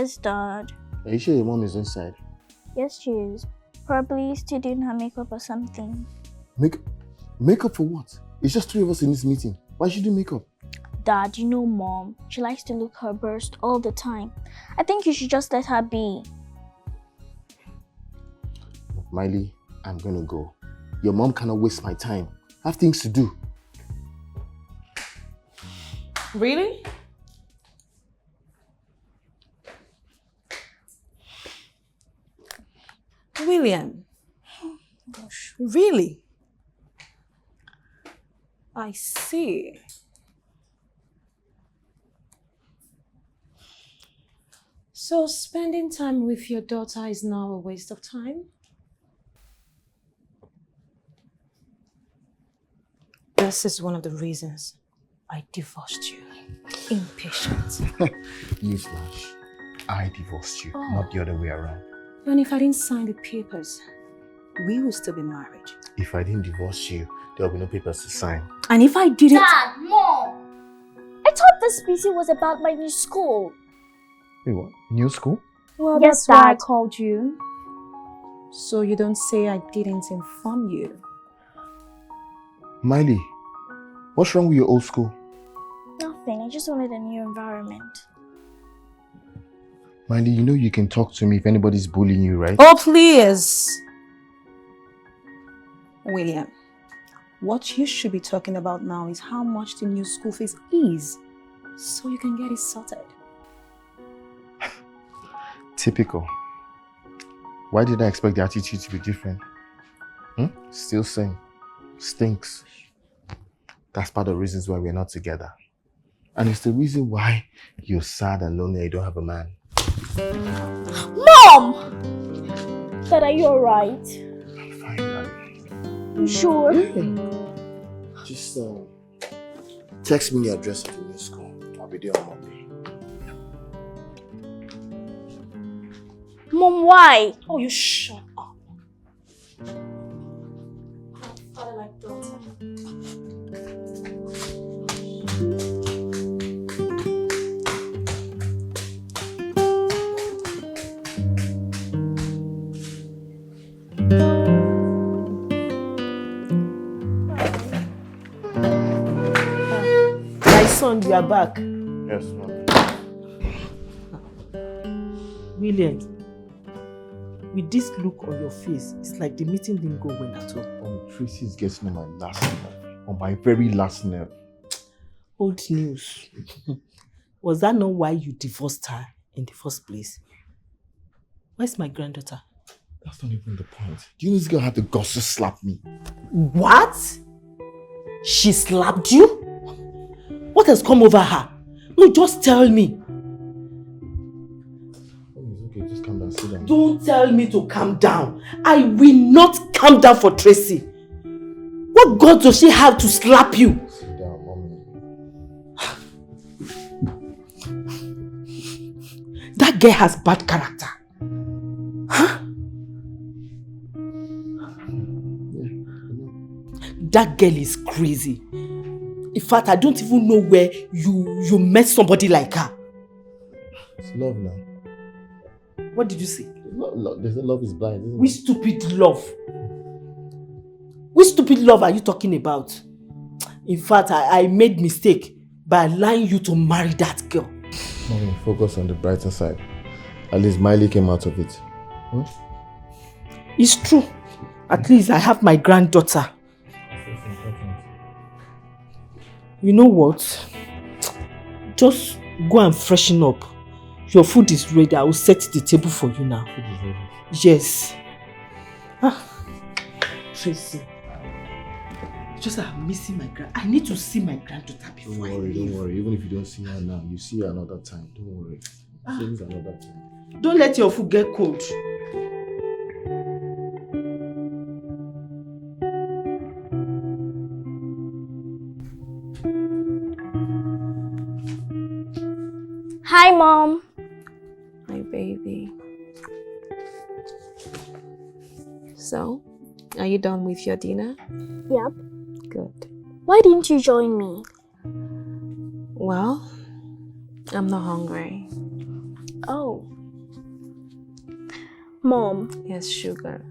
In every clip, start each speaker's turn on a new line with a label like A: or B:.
A: Yes, Dad.
B: Are you sure your mom is inside?
A: Yes, she is. Probably still doing her makeup or something.
B: Makeup for what? It's just 3 of us in this meeting. Why should you do makeup?
A: Dad, you know Mom. She likes to look her best all the time. I think you should just let her be.
B: Miley, I'm gonna go. Your mom cannot waste my time. I have things to do.
C: Really? William? Gosh, really? I see. So spending time with your daughter is now a waste of time? This is one of the reasons I divorced you. Impatient.
B: Newsflash. I divorced you, not the other way around.
C: And if I didn't sign the papers, we will still be married.
B: If I didn't divorce you, there will be no papers to sign.
C: And if I didn't...
A: Dad, Mom! I thought this PC was about my new school.
B: Wait, what? New school?
C: Well,
A: Yes,
C: that's why I
A: Dad.
C: called you. So you don't say I didn't inform you.
B: Miley, what's wrong with your old school?
A: Nothing, I just wanted a new environment.
B: Miley, you know you can talk to me if anybody's bullying you, right?
C: Oh, please! William, what you should be talking about now is how much the new school fees is, so you can get it sorted.
B: Typical. Why did I expect the attitude to be different? Still same. Stinks. That's part of the reasons why we're not together. And it's the reason why you're sad and lonely and you don't have a man.
A: Mom! Dad, are you alright?
B: I'm fine, darling.
A: You sure?
B: Just text me the address of the new school. I'll be there on Monday.
A: Mom, why?
C: Oh, you shut up. Father like daughter. My son, you are back.
B: Yes, ma'am.
D: William, with this look on your face, it's like the meeting didn't go well at all.
B: Tracy's getting on my last nerve. On my very last nerve.
D: Old news. Was that not why you divorced her in the first place? Where's my granddaughter?
B: That's not even the point. Do you know this girl had the guts to slap me?
D: What? She slapped you? What has come over her? No, just tell me.
B: Okay, just calm down, sit down.
D: Don't tell me to calm down. I will not calm down for Tracy. What God does she have to slap you?
B: Sit down, mommy.
D: That girl has bad character. Huh? That girl is crazy. In fact, I don't even know where you met somebody like her.
B: It's love now.
D: What did you say?
B: There's no love is blind, isn't it?
D: Which stupid love? Which stupid love are you talking about? In fact, I made mistake by allowing you to marry that girl.
B: Mommy, focus on the brighter side. At least Miley came out of it. Huh?
D: It's true. At least I have my granddaughter. You know what? Just go and freshen up. Your food is ready. I will set the table for you now.
B: Food is ready.
D: Yes. Tracy. Just I'm missing my I need to see my granddaughter before I leave.
B: Don't worry. Even if you don't see her now, you see her another time. Don't worry. Things another time.
D: Don't let your food get cold.
A: Hi, Mom.
C: Hi, baby. So, are you done with your dinner?
A: Yep.
C: Good.
A: Why didn't you join me?
C: Well, I'm not hungry.
A: Oh, Mom,
C: Yes, sugar.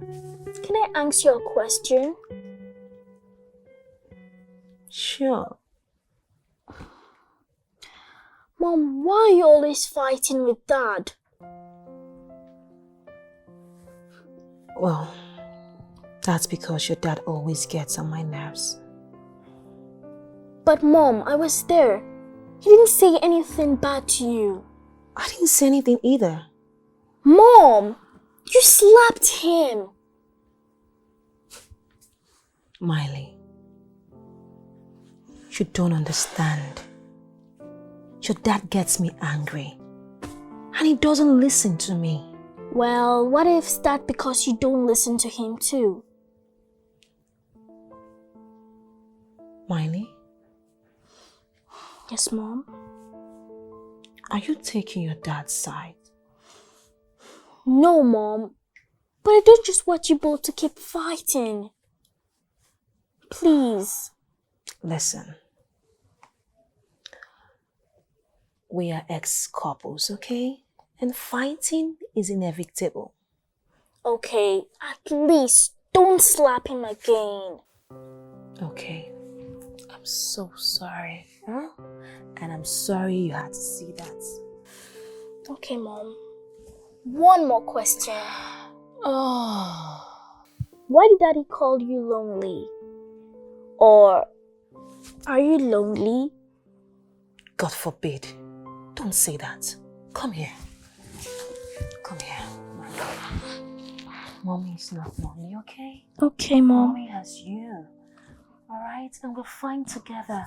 A: can I ask you a question?
C: Sure.
A: Mom, why are you always fighting with Dad?
C: Well, that's because your dad always gets on my nerves.
A: But Mom, I was there. He didn't say anything bad to you.
C: I didn't say anything either.
A: Mom, you slapped him.
C: Miley, you don't understand. Your dad gets me angry. And he doesn't listen to me.
A: Well, what if that because you don't listen to him too?
C: Miley,
A: Yes, Mom?
C: are you taking your dad's side?
A: No, Mom. But I don't just want you both to keep fighting. Please.
C: Listen. We are ex-couples, okay? And fighting is inevitable.
A: Okay, at least don't slap him again.
C: Okay. I'm so sorry. Huh? And I'm sorry you had to see that.
A: Okay, Mom. One more question.
C: Oh.
A: Why did Daddy call you lonely? Or are you lonely?
C: God forbid. Don't say that. Come here. Come here. Mommy is not lonely, okay?
A: Okay, Mom.
C: Mommy has you. Alright? And we're fine together.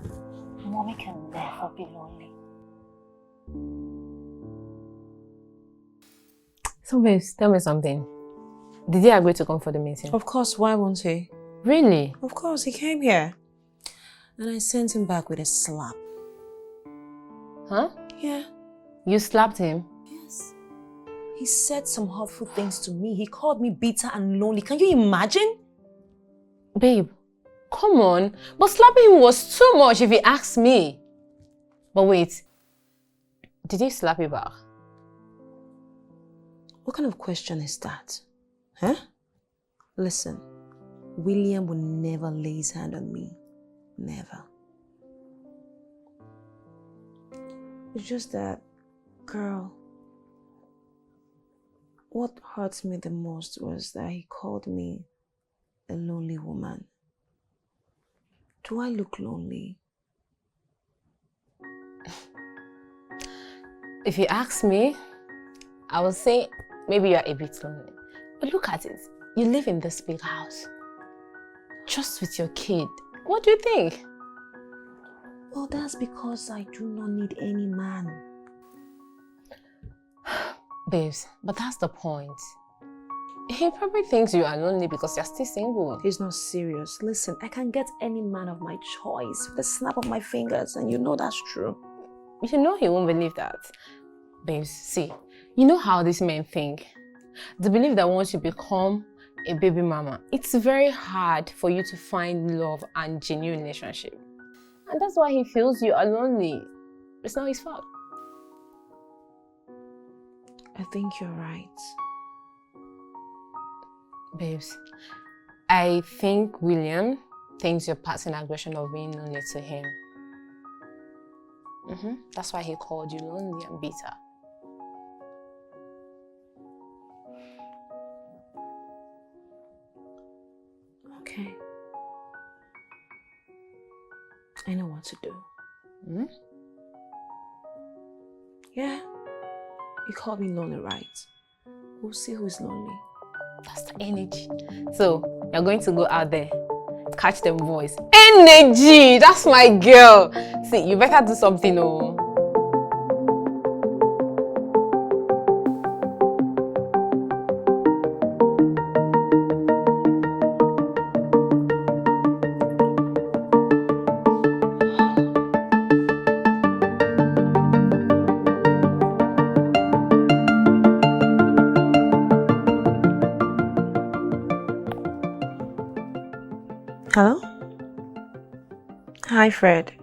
C: Mommy can never be lonely.
E: So babes, tell me something. Did he agree to come for the meeting?
C: Of course, why won't he?
E: Really?
C: Of course, he came here. And I sent him back with a slap.
E: Huh?
C: Yeah.
E: You slapped him?
C: Yes. He said some hurtful things to me. He called me bitter and lonely. Can you imagine?
E: Babe, come on. But slapping him was too much if he asked me. But wait, did he slap you back?
C: What kind of question is that? Huh? Listen, William will never lay his hand on me. Never. It's just that, girl, what hurts me the most was that he called me a lonely woman. Do I look lonely?
E: If you ask me, I would say maybe you're a bit lonely. But look at it. You live in this big house. Just with your kid. What do you think?
C: Well, that's because I do not need any man.
E: Babes, but that's the point. He probably thinks you are lonely because you're still single.
C: He's not serious. Listen, I can get any man of my choice with a snap of my fingers, and you know that's true.
E: You know he won't believe that. Babes, see, you know how these men think. They believe that once you become a baby mama, it's very hard for you to find love and genuine relationship. And that's why he feels you are lonely. It's not his fault.
C: I think you're right.
E: Babes, I think William thinks you're passing aggression of being lonely to him. That's why he called you lonely and bitter.
C: Okay. I know what to do. Yeah. You called me lonely, right? We'll see who's lonely.
E: That's the energy. So, you're going to go out there, catch them boys. Energy! That's my girl! See, you better do something, oh.
C: Hello? Hi, Fred.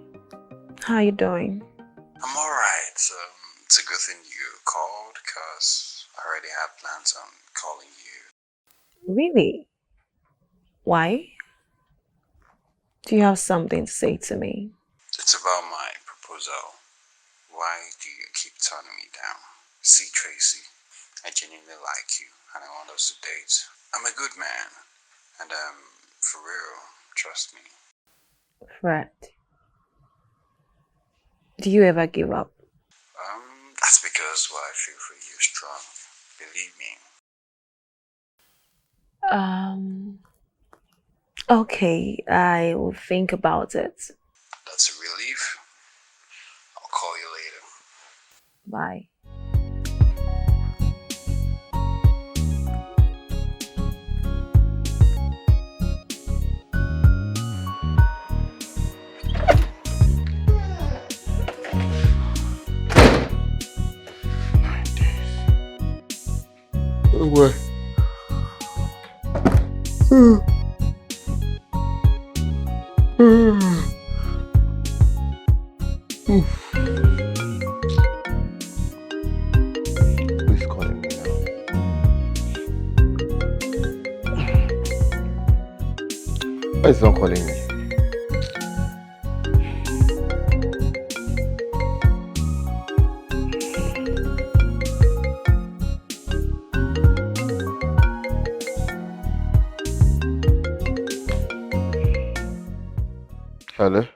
C: How are you doing?
F: I'm alright. It's a good thing you called because I already had plans on calling
C: Really? Why? Do you have something to say to me?
F: It's about my proposal. Why do you keep turning me down? See, Tracy, I genuinely like you and I want us to date. I'm a good man and for real, trust me.
C: Fred, do you ever give up?
F: That's because what I feel for you is strong. Believe me.
C: Okay, I will think about it.
F: That's a relief. I'll call you later.
C: Bye.
B: What? Who's calling me now? Why is not calling me? Hello?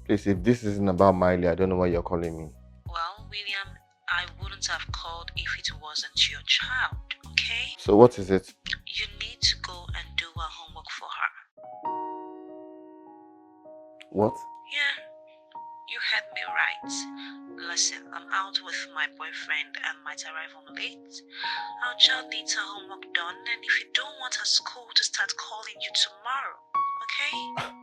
B: Please, if this isn't about Miley, I don't know why you're calling me.
C: Well, William, I wouldn't have called if it wasn't your child, okay?
B: So what is it?
C: You need to go and do her homework for her.
B: What?
C: Yeah, you heard me right. Listen, I'm out with my boyfriend and might arrive home late. Our child needs her homework done, and if you don't want her school to start calling you tomorrow, okay?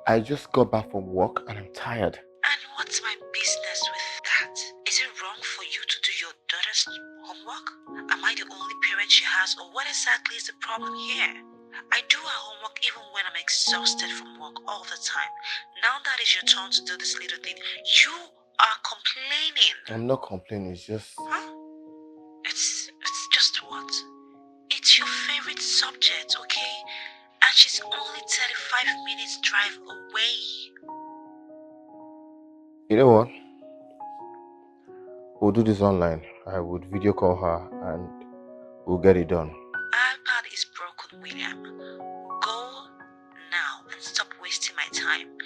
B: I just got back from work and I'm tired.
C: And what's my business with that? Is it wrong for you to do your daughter's homework? Am I the only parent she has, or what exactly is the problem here? I do her homework even when I'm exhausted from work all the time. Now that it's your turn to do this little thing, you are complaining.
B: I'm not complaining, it's just...
C: Huh? It's just what? It's your favorite subject, okay? And she's only 35 minutes drive away.
B: You know what? We'll do this online. I would video call her and we'll get it done.
C: iPad is broken, William. Go now and stop wasting my time.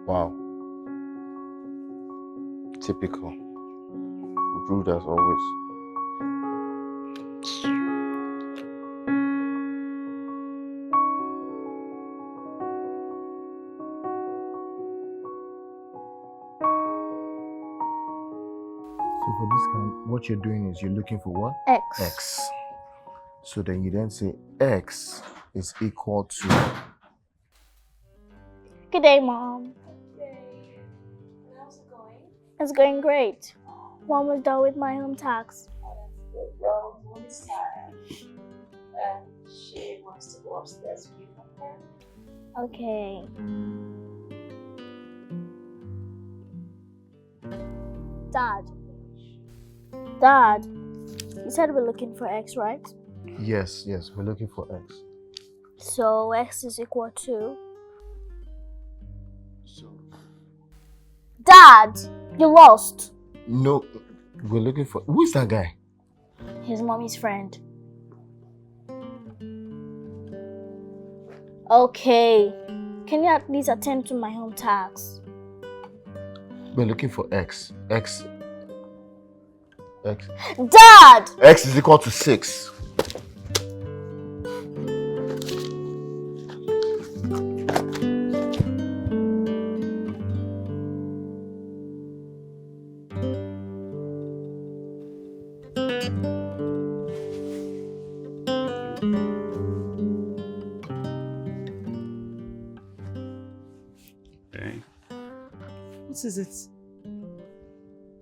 B: Wow. Typical. Rude as always. So for this kind, what you're doing is you're looking for what?
A: X.
B: X. So then you then say X is equal to...
A: Good day, Mom.
C: How's it going?
A: It's going great. Mom was done with my home tax.
C: Well, Mom is tired. And she wants to go upstairs with you.
A: Okay. Dad, you said we're looking for X, right?
B: Yes, we're looking for X.
A: So X is equal to...
B: So...
A: Dad, you lost.
B: No, we're looking for... Who is that guy?
A: His mommy's friend. Okay. Can you at least attend to my home tax?
B: We're looking for X. X.
A: Dad!
B: X is equal to 6.
G: Hey,
D: What is it?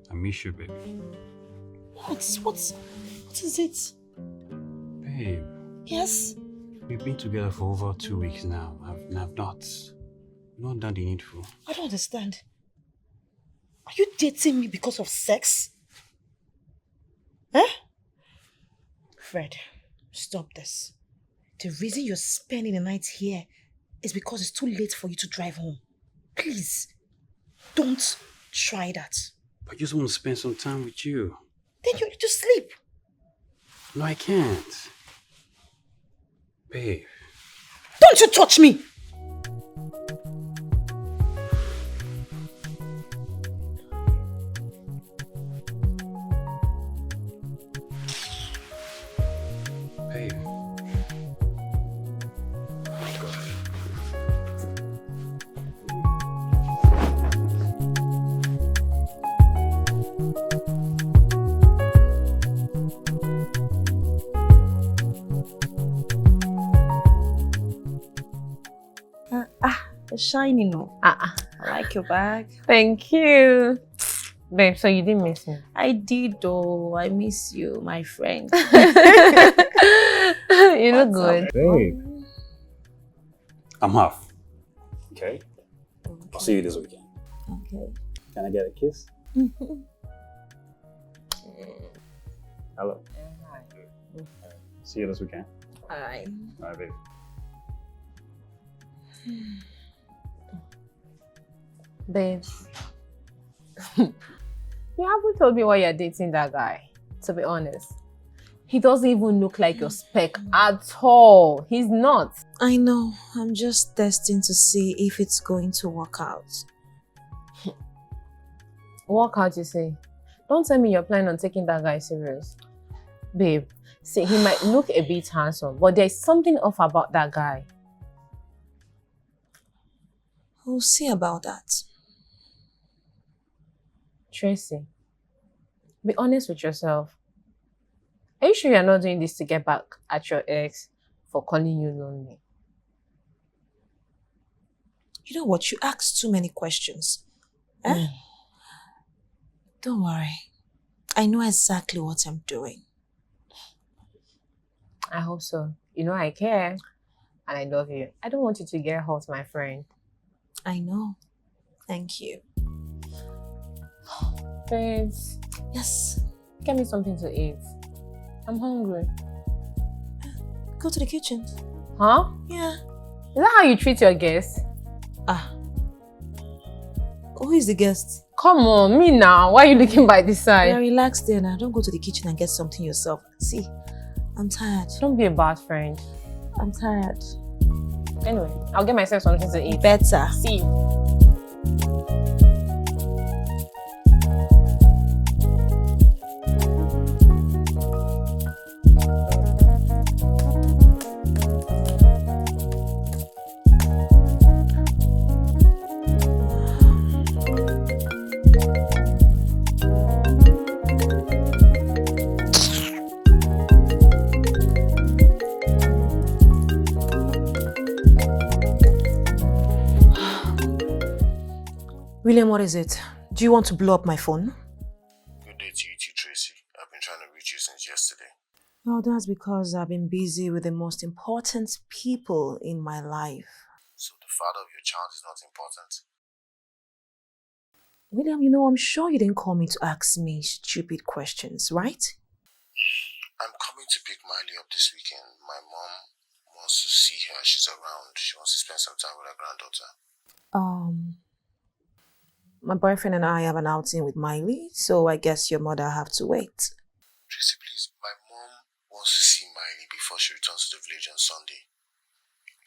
G: I miss you, baby.
D: What is it?
G: Babe,
D: Yes?
G: we've been together for over 2 weeks now. I've not done the needful.
D: I don't understand. Are you dating me because of sex? Eh?
C: Fred, stop this. The reason you're spending the night here is because it's too late for you to drive home. Please, don't try that.
G: I just want to spend some time with you.
C: Then you need to sleep.
G: No, I can't. Babe.
C: Don't you touch me!
G: Babe.
C: It's shiny, no? I like your bag.
E: Thank you. Babe, so you didn't miss me?
C: I did though. I miss you, my friend.
E: You look good.
G: Babe. I'm half. Okay? I'll see you this weekend.
C: Okay.
G: Can I get a kiss? Hello.
E: Hi.
G: See you this weekend.
C: Alright.
G: Alright, babe.
E: Babe. You haven't told me why you're dating that guy, to be honest. He doesn't even look like your spec at all. He's not.
C: I know. I'm just testing to see if it's going to work out.
E: Work out, you say? Don't tell me you're planning on taking that guy serious. Babe, see, he might look a bit handsome, but there's something off about that guy.
C: We'll see about that.
E: Tracy, be honest with yourself. Are you sure you're not doing this to get back at your ex for calling you lonely?
C: You know what? You ask too many questions. Eh? Don't worry. I know exactly what I'm doing.
E: I hope so. You know I care. And I love you. I don't want you to get hurt, my friend.
C: I know. Thank you.
E: Babes,
C: Yes.
E: get me something to eat. I'm hungry.
C: Go to the kitchen.
E: Huh?
C: Yeah.
E: Is that how you treat your guests?
C: Who is the guest?
E: Come on, me now. Why are you looking by this
C: Yeah,
E: side?
C: relax there now. Don't go to the kitchen and get something yourself. See, I'm tired.
E: Don't be a bad friend.
C: I'm tired.
E: Anyway, I'll get myself something to eat.
C: Better.
E: See you.
C: William, what is it? Do you want to blow up my phone?
B: Good day to you too, Tracy. I've been trying to reach you since yesterday.
C: No, that's because I've been busy with the most important people in my life.
B: So the father of your child is not important?
C: William, I'm sure you didn't call me to ask me stupid questions, right?
B: I'm coming to pick Miley up this weekend. My mom wants to see her. She's around. She wants to spend some time with her granddaughter.
C: My boyfriend and I have an outing with Miley, so I guess your mother have to wait.
B: Tracy, please. My mom wants to see Miley before she returns to the village on Sunday.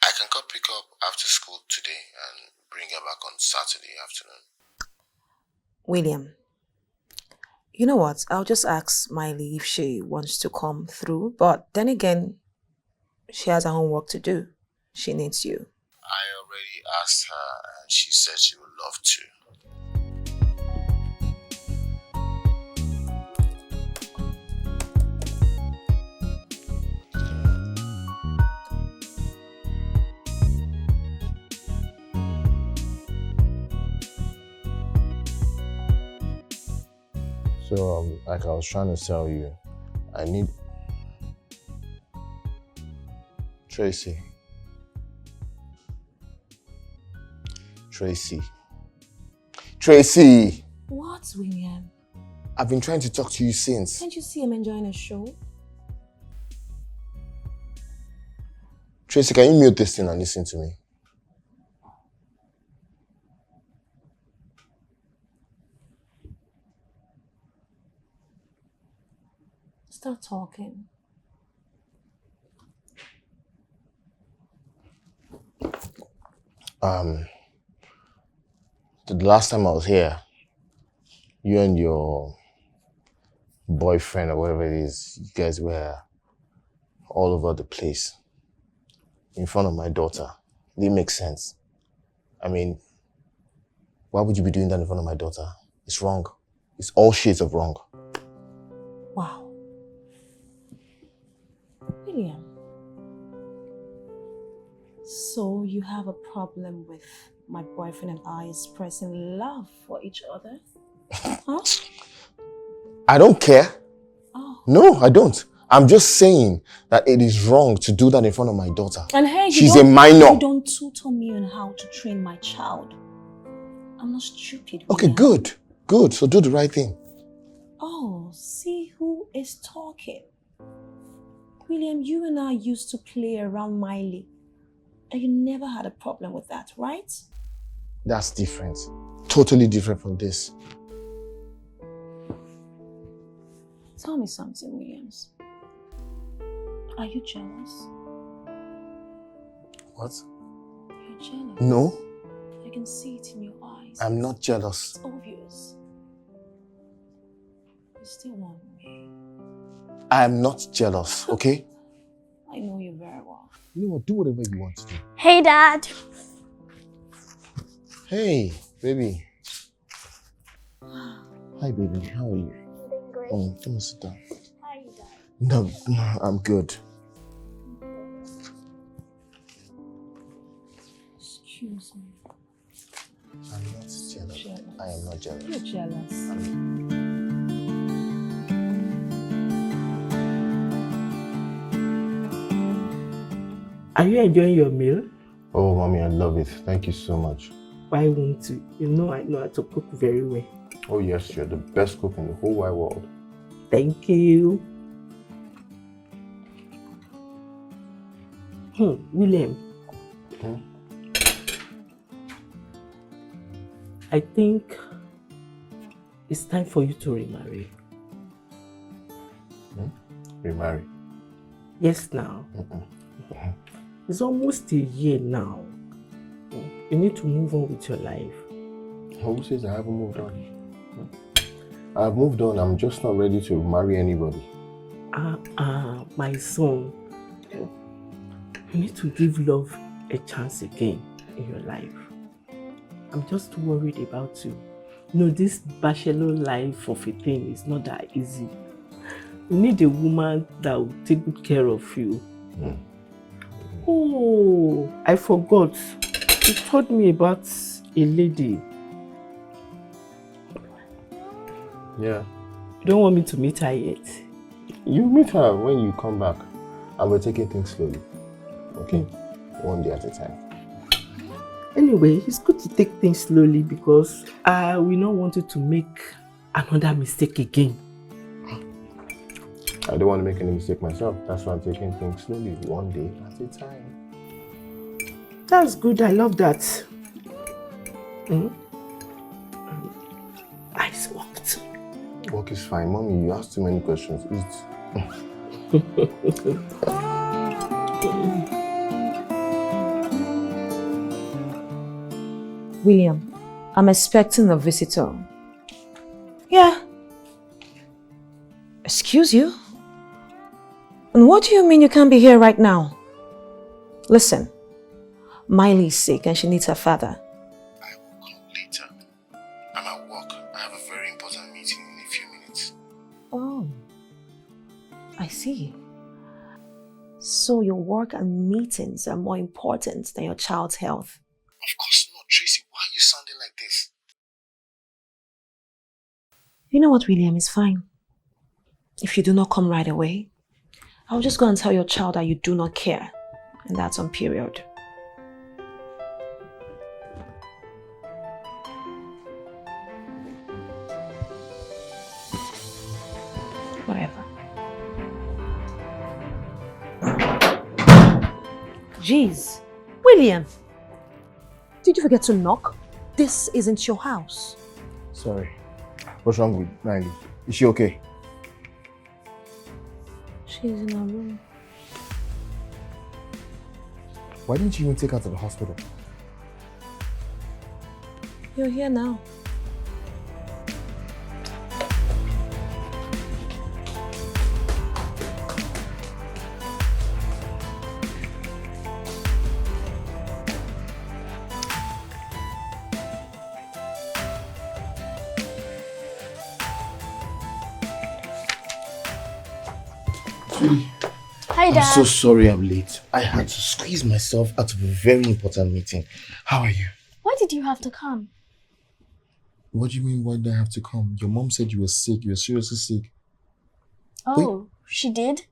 B: I can come pick her up after school today and bring her back on Saturday afternoon.
C: William, you know what? I'll just ask Miley if she wants to come through, but then again, she has her own work to do. She needs you.
B: I already asked her and she said she would love to. So, like I was trying to tell you, I need... Tracy. Tracy!
C: What, William?
B: I've been trying to talk to you since.
C: Can't you see I'm enjoying a show?
B: Tracy, can you mute this thing and listen to me?
D: Start talking.
B: The last time I was here, you and your boyfriend or whatever it is, you guys were all over the place in front of my daughter. It didn't make sense. I mean, why would you be doing that in front of my daughter? It's wrong. It's all shades of wrong.
D: Wow. William. So you have a problem with my boyfriend and I expressing love for each other? Huh?
B: I don't care.
D: Oh.
B: No, I don't. I'm just saying that it is wrong to do that in front of my daughter.
D: And hey,
B: she's a minor.
D: You don't tutor me on how to train my child. I'm not stupid.
B: Okay, good. Good. So do the right thing.
D: Oh, see who is talking. William, you and I used to play around Miley. And you never had a problem with that, right?
B: That's different. Totally different from this.
D: Tell me something, Williams. Are you jealous?
B: What?
D: You're jealous?
B: No.
D: I can see it in your eyes.
B: I'm not jealous.
D: It's obvious. You still want me.
B: I'm not jealous, okay?
D: I know you very well.
B: You know what? Do whatever you want to do.
A: Hey, Dad.
B: Hey, baby. Hi, baby. How are you?
A: I'm doing great.
B: Come on, sit down.
A: How are you, Dad?
B: No, I'm good.
D: Excuse me.
B: I'm not jealous.
D: Jealous.
B: I am not jealous.
D: You're jealous. Are you enjoying your meal?
B: Oh, mommy, I love it. Thank you so much.
D: Why won't you? You know I know how to cook very well.
B: Oh, yes, you're the best cook in the whole wide world.
D: Thank you. William.
B: Hmm?
D: I think it's time for you to remarry.
B: Remarry?
D: Yes, now. It's almost a year now. You need to move on with your life.
B: Who says I haven't moved on? I've moved on. I'm just not ready to marry anybody.
D: My son. You need to give love a chance again in your life. I'm just worried about you. You know, this bachelor life of a thing is not that easy. You need a woman that will take good care of you. Oh, I forgot. You told me about a lady.
B: Yeah.
D: You don't want me to meet her yet?
B: You meet her when you come back. And we're taking things slowly. Okay? One day at a time.
D: Anyway, it's good to take things slowly because we don't want you to make another mistake again.
B: I don't want to make any mistake myself. That's why I'm taking things slowly, one day at a time.
D: That's good. I love that. Eyes walked.
B: Work is fine. Mommy, you ask too many questions. Eat.
C: William, I'm expecting a visitor. Yeah. Excuse you? And what do you mean you can't be here right now? Listen, Miley is sick and she needs her father.
B: I will come later. I'm at work. I have a very important meeting in a few minutes.
C: Oh, I see. So your work and meetings are more important than your child's health.
B: Of course not, Tracy. Why are you sounding like this?
C: You know what, William? It's fine. If you do not come right away, I'll just go and tell your child that you do not care. And that's on period. Whatever.
H: Jeez. William, did you forget to knock? This isn't your house.
B: Sorry. What's wrong with Miley? Is she okay?
H: She's in her room.
B: Why didn't you even take her to the hospital?
H: You're here now.
B: Sweetie,
A: Hi, Dad.
B: I'm so sorry I'm late. I had to squeeze myself out of a very important meeting. How are you?
A: Why did you have to come?
B: What do you mean, why did I have to come? Your mom said you were sick. You were seriously sick.
A: Oh, she did?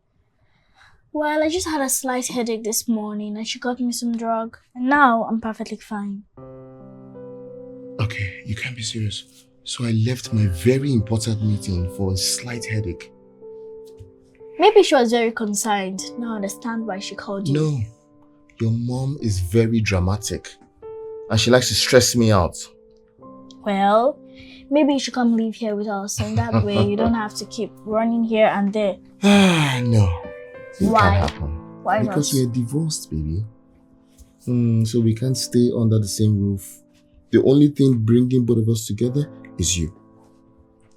A: Well, I just had a slight headache this morning and she got me some drug. And now I'm perfectly fine.
B: Okay, you can't be serious. So I left my very important meeting for a slight headache.
A: Maybe she was very concerned. Now I understand why she called you.
B: No, your mom is very dramatic. And she likes to stress me out.
A: Well, maybe you should come live here with us. And that way you don't have to keep running here and there.
B: No. It
A: Why?
B: can't happen.
A: Why
B: Because
A: not?
B: we're divorced, baby. So we can't stay under the same roof. The only thing bringing both of us together is you.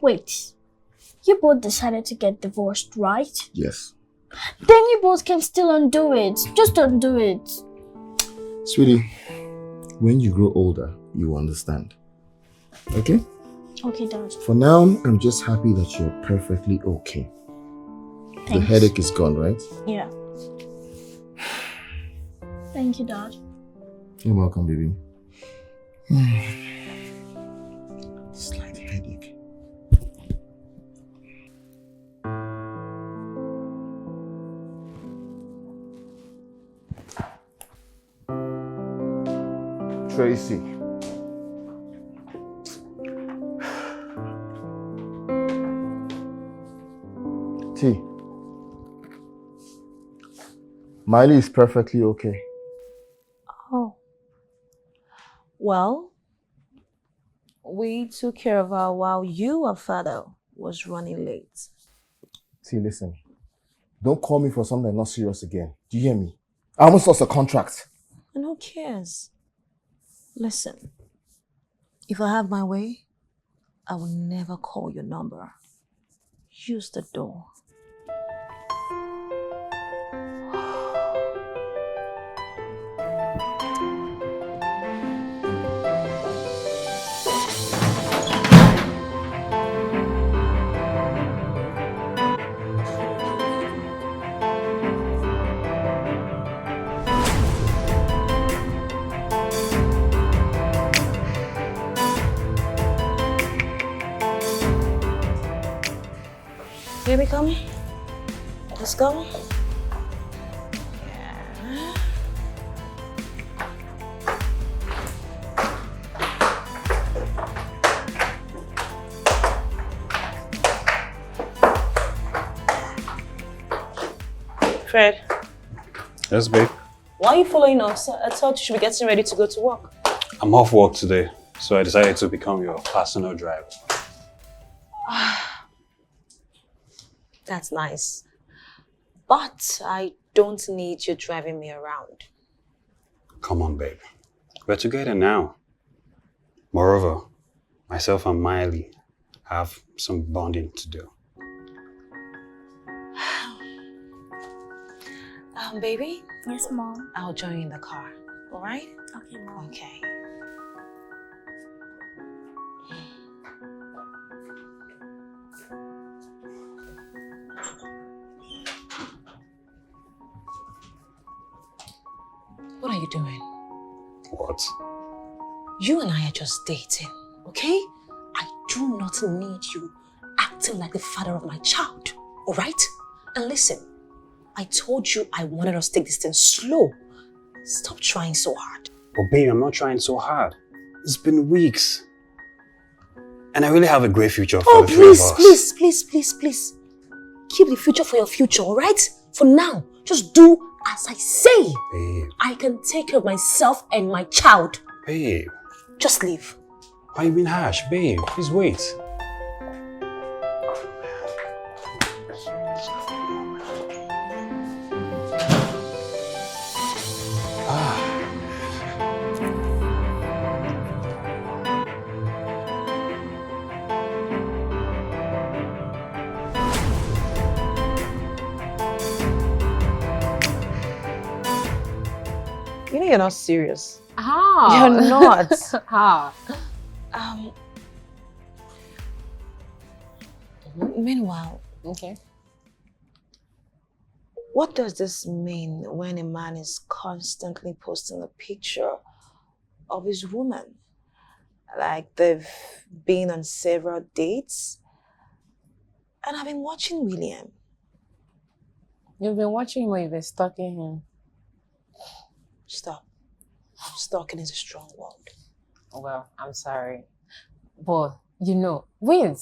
A: Wait. You both decided to get divorced, right?
B: Yes.
A: Then you both can still undo it. Just don't do it.
B: Sweetie, when you grow older, you will understand. Okay?
A: Okay, Dad.
B: For now, I'm just happy that you're perfectly okay. The
A: Thanks.
B: headache is gone, right?
A: Yeah. Thank you, Dad.
B: You're welcome, baby. Slight headache. Tracy. T. Miley is perfectly okay.
H: Oh. Well, we took care of her while your father was running late.
B: T, listen. Don't call me for something not serious again. Do you hear me? I almost lost a contract.
H: And who cares? Listen, if I have my way, I will never call your number. Use the door. Here we come. Let's go. Yeah. Fred,
G: Yes, babe.
H: why are you following us? I thought you should be getting ready to go to work.
G: I'm off work today, so I decided to become your personal driver.
H: That's nice. But I don't need you driving me around.
G: Come on, babe. We're together now. Moreover, myself and Miley have some bonding to do.
H: Baby,
A: Yes, Mom.
H: I'll join you in the car. All right?
A: Okay, Mom.
H: Okay. What are you doing?
G: What?
H: You and I are just dating, okay? I do not need you acting like the father of my child, all right? And listen, I told you I wanted us to take this thing slow. Stop trying so hard.
G: But babe, I'm not trying so hard. It's been weeks. And I really have a great future for the three of us.
H: Please. Keep the future for your future, all right? For now, just do As I say,
G: Babe.
H: I can take care of myself and my child.
G: Babe.
H: Just leave.
G: Why you being harsh? Babe, please wait.
H: You know you're not serious.
E: How?
H: You're not.
E: How?
H: Meanwhile,
E: Okay.
H: what does this mean when a man is constantly posting a picture of his woman? Like they've been on several dates. And I've been watching William.
E: You've been watching him or you've been stalking him?
H: Stop. Stalking is a strong word.
E: Well, I'm sorry. But, wait.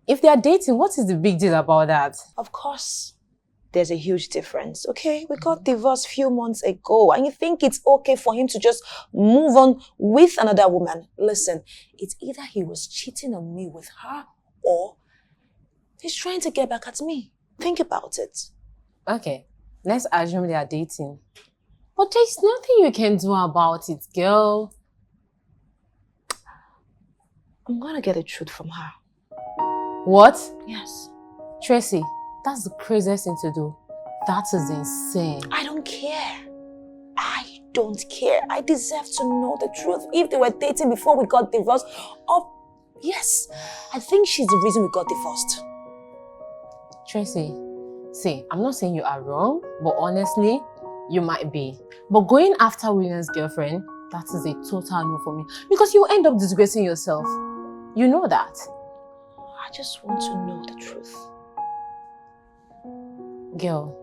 E: If they are dating, what is the big deal about that?
H: Of course, there's a huge difference, okay? We got divorced a few months ago, and you think it's okay for him to just move on with another woman. Listen, it's either he was cheating on me with her, or he's trying to get back at me. Think about it.
E: Okay, let's assume they are dating. But there's nothing you can do about it, girl.
H: I'm gonna get the truth from her.
E: What?
H: Yes.
E: Tracy, that's the craziest thing to do. That is insane.
H: I don't care. I don't care. I deserve to know the truth. If they were dating before we got divorced, yes, I think she's the reason we got divorced.
E: Tracy, see, I'm not saying you are wrong, but honestly, you might be. But going after William's girlfriend, that is a total no for me. Because you end up disgracing yourself. You know that.
H: I just want to know the truth.
E: Girl,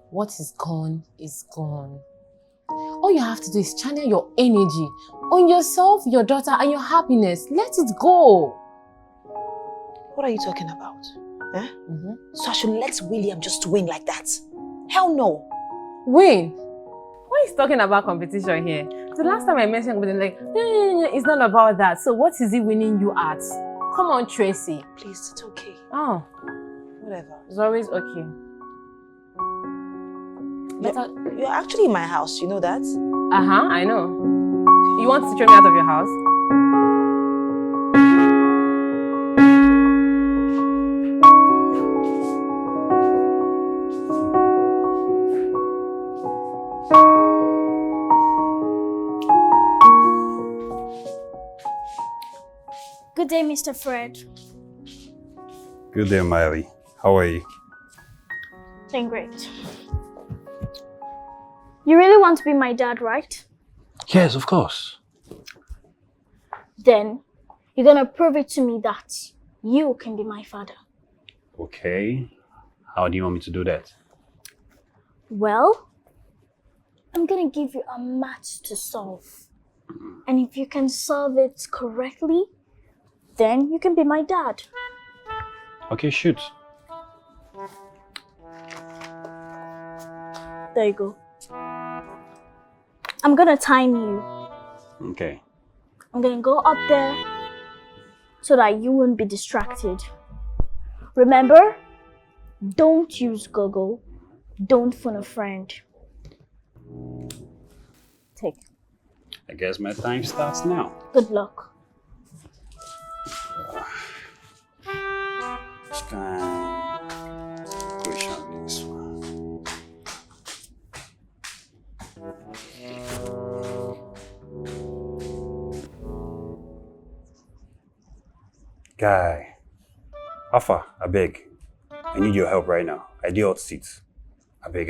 E: what is gone is gone. All you have to do is channel your energy on yourself, your daughter, and your happiness. Let it go.
H: What are you talking about? Eh? So I should let William just win like that? Hell no.
E: Win? Why is talking about competition here? The last time I mentioned something like, it's not about that. So what is he winning you at? Come on, Tracy.
H: Please, it's okay.
E: Oh.
H: Whatever.
E: It's always okay.
H: You're actually in my house, you know that?
E: I know. You want to throw me out of your house?
A: Good day, Mr. Fred.
G: Good day, Miley. How are you?
A: Doing great. You really want to be my dad, right?
G: Yes, of course.
A: Then you're gonna prove it to me that you can be my father.
G: Okay. How do you want me to do that?
A: Well, I'm gonna give you a math to solve. And if you can solve it correctly, then you can be my dad.
G: Okay, shoot.
A: There you go. I'm gonna time you.
G: Okay.
A: I'm gonna go up there so that you won't be distracted. Remember, don't use Google. Don't phone a friend. Take.
G: I guess my time starts now.
A: Good luck.
G: This guy. Question this one. Guy. Alpha, I beg. I need your help right now. I do hot seats. I beg.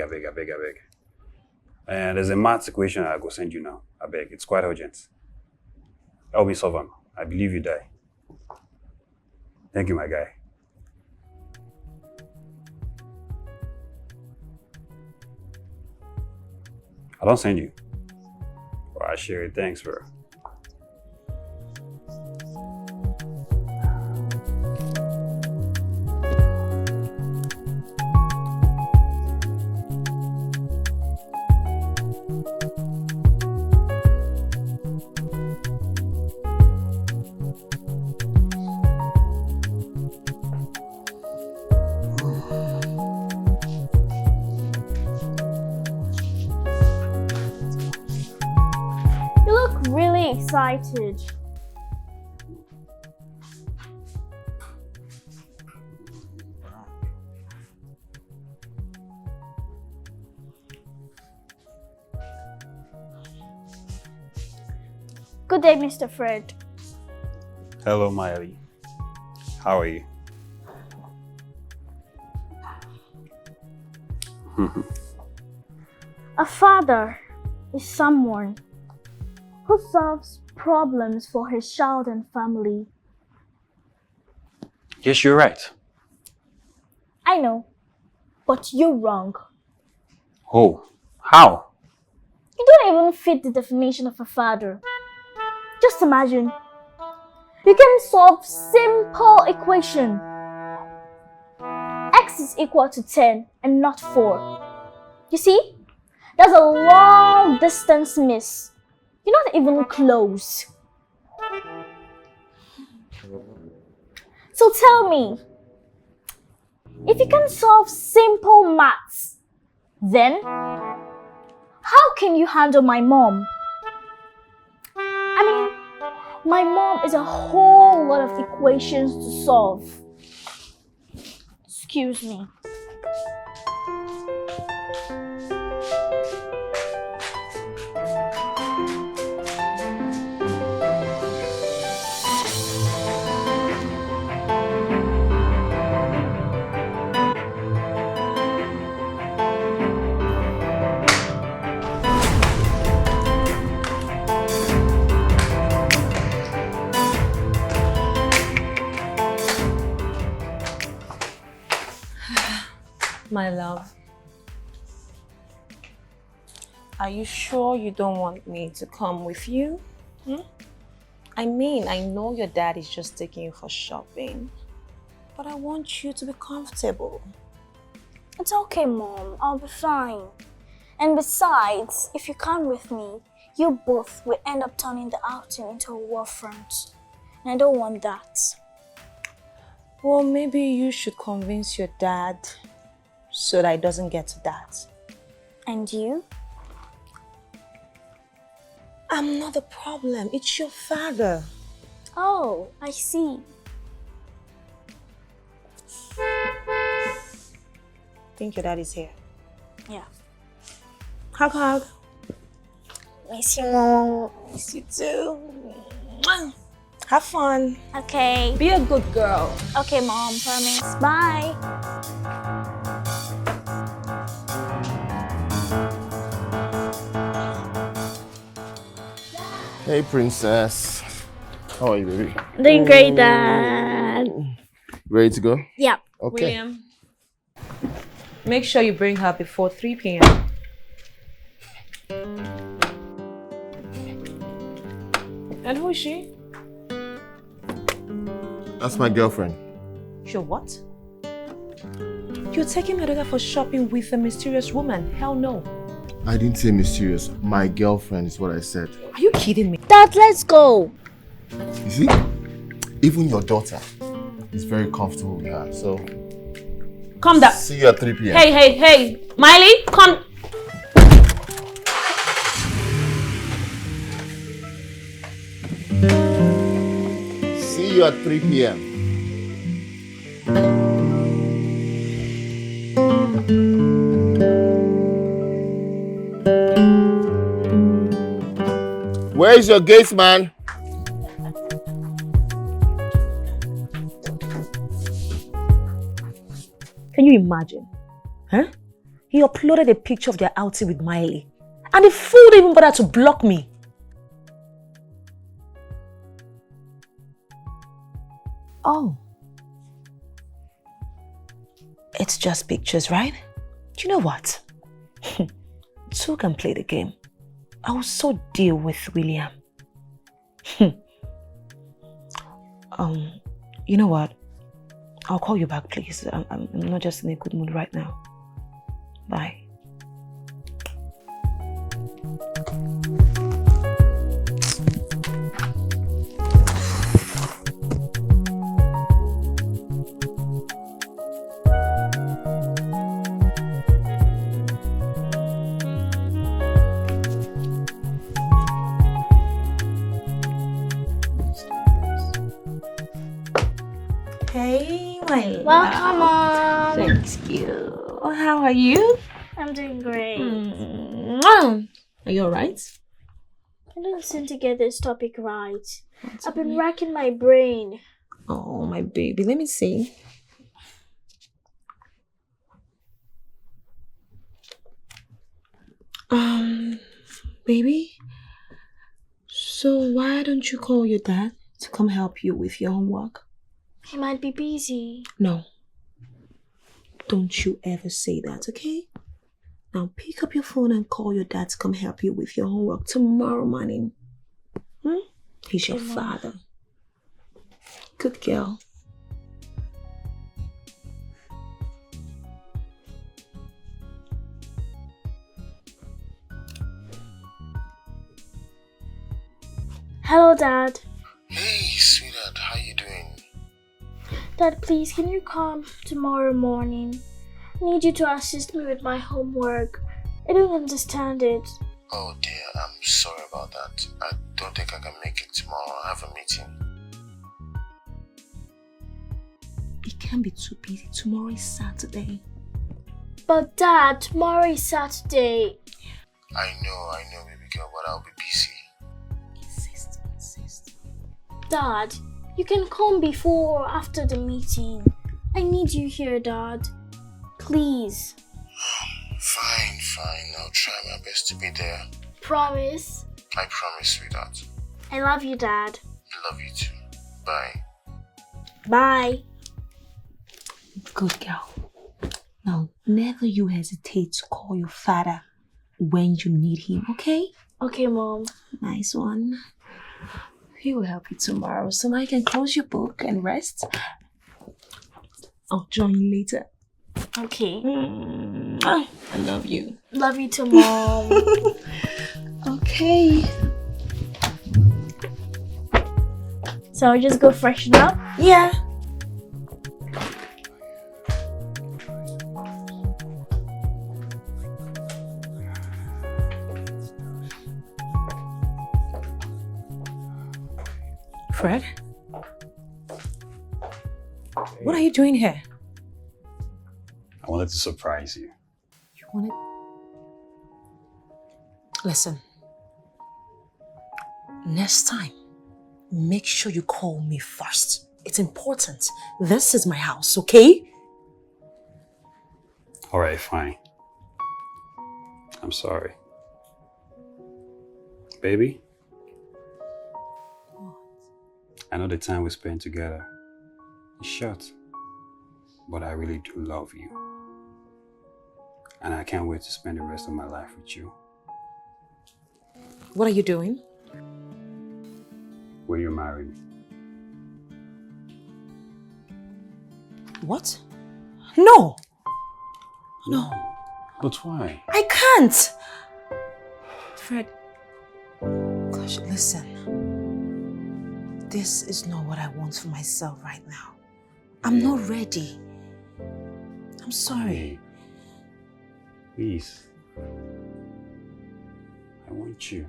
G: And there's a maths equation I go send you now. I beg. It's quite urgent. Help me solve them. I believe you die. Thank you, my guy. I don't send you. Well, I share it. Thanks, bro.
A: excited. Good day, Mr. Fred.
G: Hello, Miley. How are you?
A: A father is someone who solves problems for his child and family.
G: Yes, you're right.
A: I know, but you're wrong.
G: Oh, how?
A: You don't even fit the definition of a father. Just imagine. You can solve simple equation. X is equal to 10 and not 4. You see? That's a long distance miss. You're not even close. So tell me, if you can solve simple maths, then how can you handle my mom? I mean, my mom is a whole lot of equations to solve. Excuse me.
H: My love, are you sure you don't want me to come with you? I mean, I know your dad is just taking you for shopping, but I want you to be comfortable.
A: It's okay, Mom. I'll be fine. And besides, if you come with me, you both will end up turning the outing into a war front. And I don't want that.
H: Well, maybe you should convince your dad so that it doesn't get to that.
A: And you?
H: I'm not the problem. It's your father.
A: Oh, I see.
H: I think your dad is here.
A: Yeah.
H: Hug, hug.
A: Miss you, Mom.
H: Miss you too. Have fun.
A: Okay.
H: Be a good girl.
A: Okay, Mom. Promise. Bye.
B: Hey, princess. How are you, baby?
A: Doing great, Dad.
B: Ready to go?
A: Yeah.
B: Okay.
H: William, make sure you bring her before 3 p.m. And who is she?
B: That's my girlfriend.
H: Your what? You're taking my daughter for shopping with a mysterious woman? Hell no.
B: I didn't say mysterious. My girlfriend is what I said.
H: Are you kidding me?
A: Dad, let's go.
B: You see? Even your daughter is very comfortable with her. So,
H: Calm down.
B: see you at 3 p.m.
H: Hey. Miley, come.
B: See you at 3 p.m. Where is your gate man?
H: Can you imagine? Huh? He uploaded a picture of their outing with Miley. And the fool didn't even bother to block me. Oh. It's just pictures, right? Do you know what? Two can play the game. I will so deal with William. You know what? I'll call you back, please. I'm not just in a good mood right now. Bye.
A: Mama.
H: Thank you. How are you?
A: I'm doing great.
H: Are you alright?
A: I don't seem to get this topic right. I've been racking my brain.
H: Oh, my baby. Let me see. Baby. So why don't you call your dad to come help you with your homework?
A: He might be busy.
H: No. Don't you ever say that, okay? Now pick up your phone and call your dad to come help you with your homework tomorrow morning. He's your father. Good girl.
A: Hello, Dad.
B: Hey, sweetheart, how you doing?
A: Dad, please, can you come tomorrow morning? I need you to assist me with my homework. I don't understand it.
B: Oh dear, I'm sorry about that. I don't think I can make it tomorrow. I have a meeting.
H: It can't be too busy. Tomorrow is Saturday.
A: But Dad, tomorrow is Saturday.
B: I know, baby girl, but I'll be busy.
H: Insist.
A: Dad, you can come before or after the meeting. I need you here, Dad. Please.
B: Fine. I'll try my best to be there.
A: Promise?
B: I promise, sweetheart.
A: I love you, Dad.
B: I love you too. Bye.
A: Bye.
H: Good girl. Now, never you hesitate to call your father when you need him, okay?
A: Okay, Mom.
H: Nice one. He will help you tomorrow, so now you can close your book and rest. I'll join you later.
A: Okay.
H: I love you.
A: Love you too, Mom.
H: Okay.
A: So I'll just go freshen up?
H: Yeah. Fred? What are you doing here?
G: I wanted to surprise you.
H: You wanted... Listen. Next time, make sure you call me first. It's important. This is my house, okay?
G: All right, fine. I'm sorry. Baby? I know the time we spent together is short, but I really do love you. And I can't wait to spend the rest of my life with you.
H: What are you doing?
G: Will you marry me?
H: What? No! No.
G: But why?
H: I can't! Fred, gosh, listen. This is not what I want for myself right now. I'm not ready. I'm sorry.
G: Hey, please. I want you.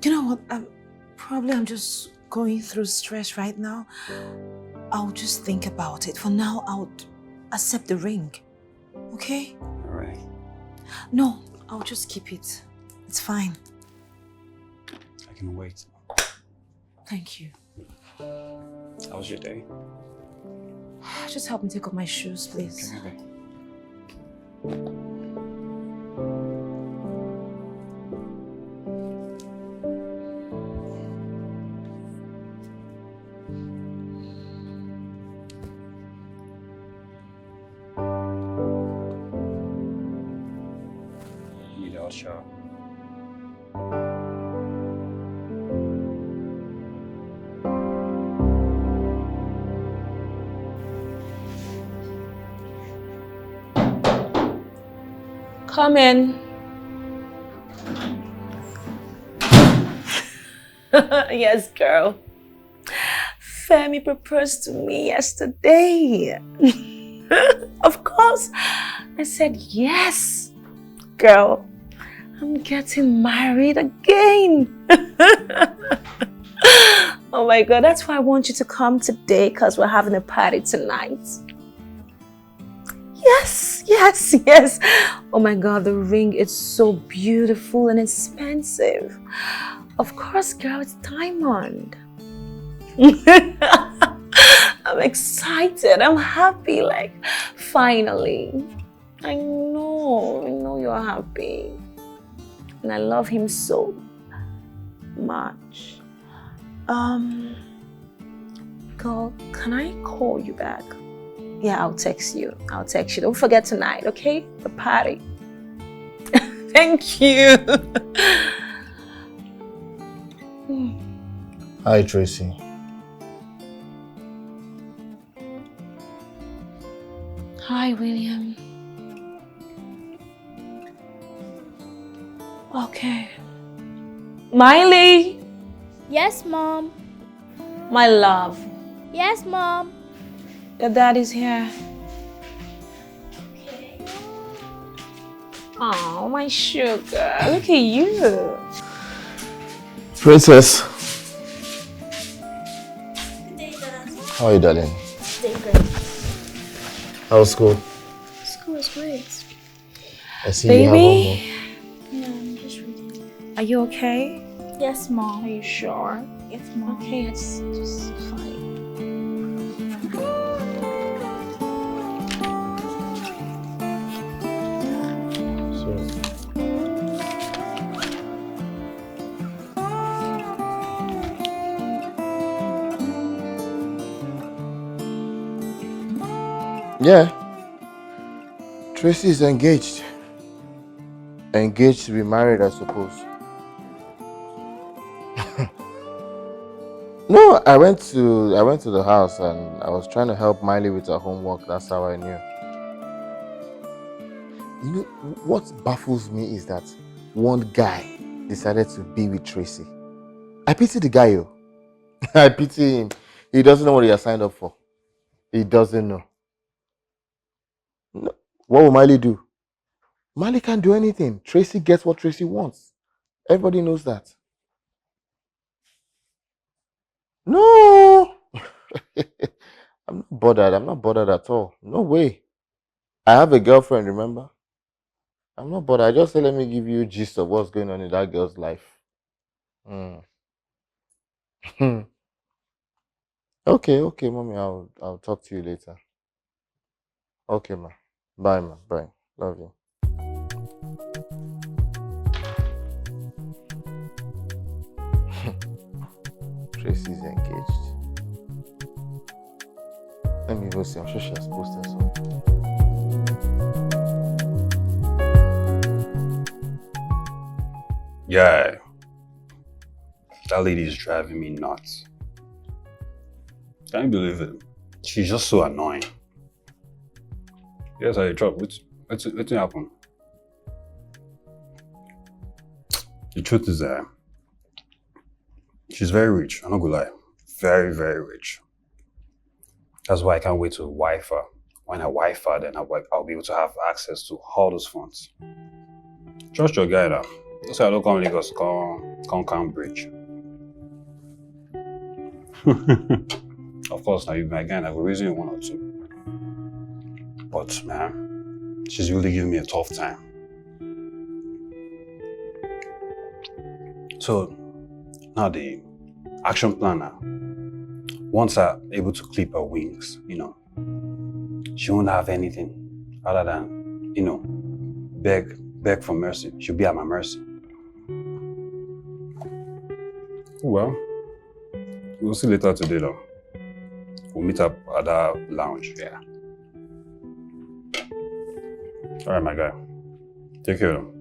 H: You know what? I'm just going through stress right now. I'll just think about it. For now, I'll accept the ring. Okay?
G: All right.
H: No, I'll just keep it. It's fine.
G: I can wait.
H: Thank you.
G: How was your day?
H: Just help me take off my shoes, please.
G: Okay. Need a hot shower.
H: Come in. Yes, girl. Femi proposed to me yesterday. Of course. I said yes. Girl, I'm getting married again. Oh my God, that's why I want you to come today, because we're having a party tonight. Yes, yes, yes. Oh my God, the ring is so beautiful and expensive. Of course, girl, it's diamond. I'm excited. I'm happy. Like, finally. I know you're happy. And I love him so much. Girl, can I call you back? Yeah, I'll text you. Don't forget tonight, okay? The party. Thank you.
B: Hi, Tracy.
H: Hi, William. Okay. Miley,
A: Yes, Mom.
H: my love.
A: Yes, Mom.
H: Your daddy's here. Oh, my sugar. Look at you.
B: Princess. How are you, darling?
A: Doing great.
B: How's school?
A: School is great.
B: I see you have homework.
H: Baby,
A: Yeah, I'm just reading.
H: are you okay?
A: Yes, Mom.
H: Are you sure?
A: Yes, Mom.
H: Okay, it's just fine.
B: So, yeah. Tracy is engaged. Engaged to be married, I suppose. No, I went to the house and I was trying to help Miley with her homework. That's how I knew. You know what baffles me is that one guy decided to be with Tracy. I pity the guy, yo. I pity him. He doesn't know what he has signed up for. He doesn't know. No. What will Miley do? Miley can't do anything. Tracy gets what Tracy wants. Everybody knows that. No. I'm not bothered. I'm not bothered at all. No way. I have a girlfriend, remember? I'm not bothered. I just say, let me give you a gist of what's going on in that girl's life. Mm. Okay, mommy. I'll talk to you later. Okay, ma. Bye, ma. Bye. Love you. Tracy's engaged. Let me go see. I'm sure she has posted something.
G: Yeah, that lady is driving me nuts. Can you believe it? She's just so annoying. Yes, I dropped. What's happened? The truth is that she's very rich. I'm not gonna lie, very, very rich. That's why I can't wait to wife her. When I wife her, then I'll be able to have access to all those funds. Trust your guy now. Don't say I don't come Lagos, come Cambridge. Of course, now you've been again, I will reason you one or two. But man, she's really giving me a tough time. So now the action plan now. Once I'm able to clip her wings, she won't have anything other than, beg for mercy. She'll be at my mercy. Well, we'll see later today though. We'll meet up at that lounge, yeah. Alright, my guy. Take care though.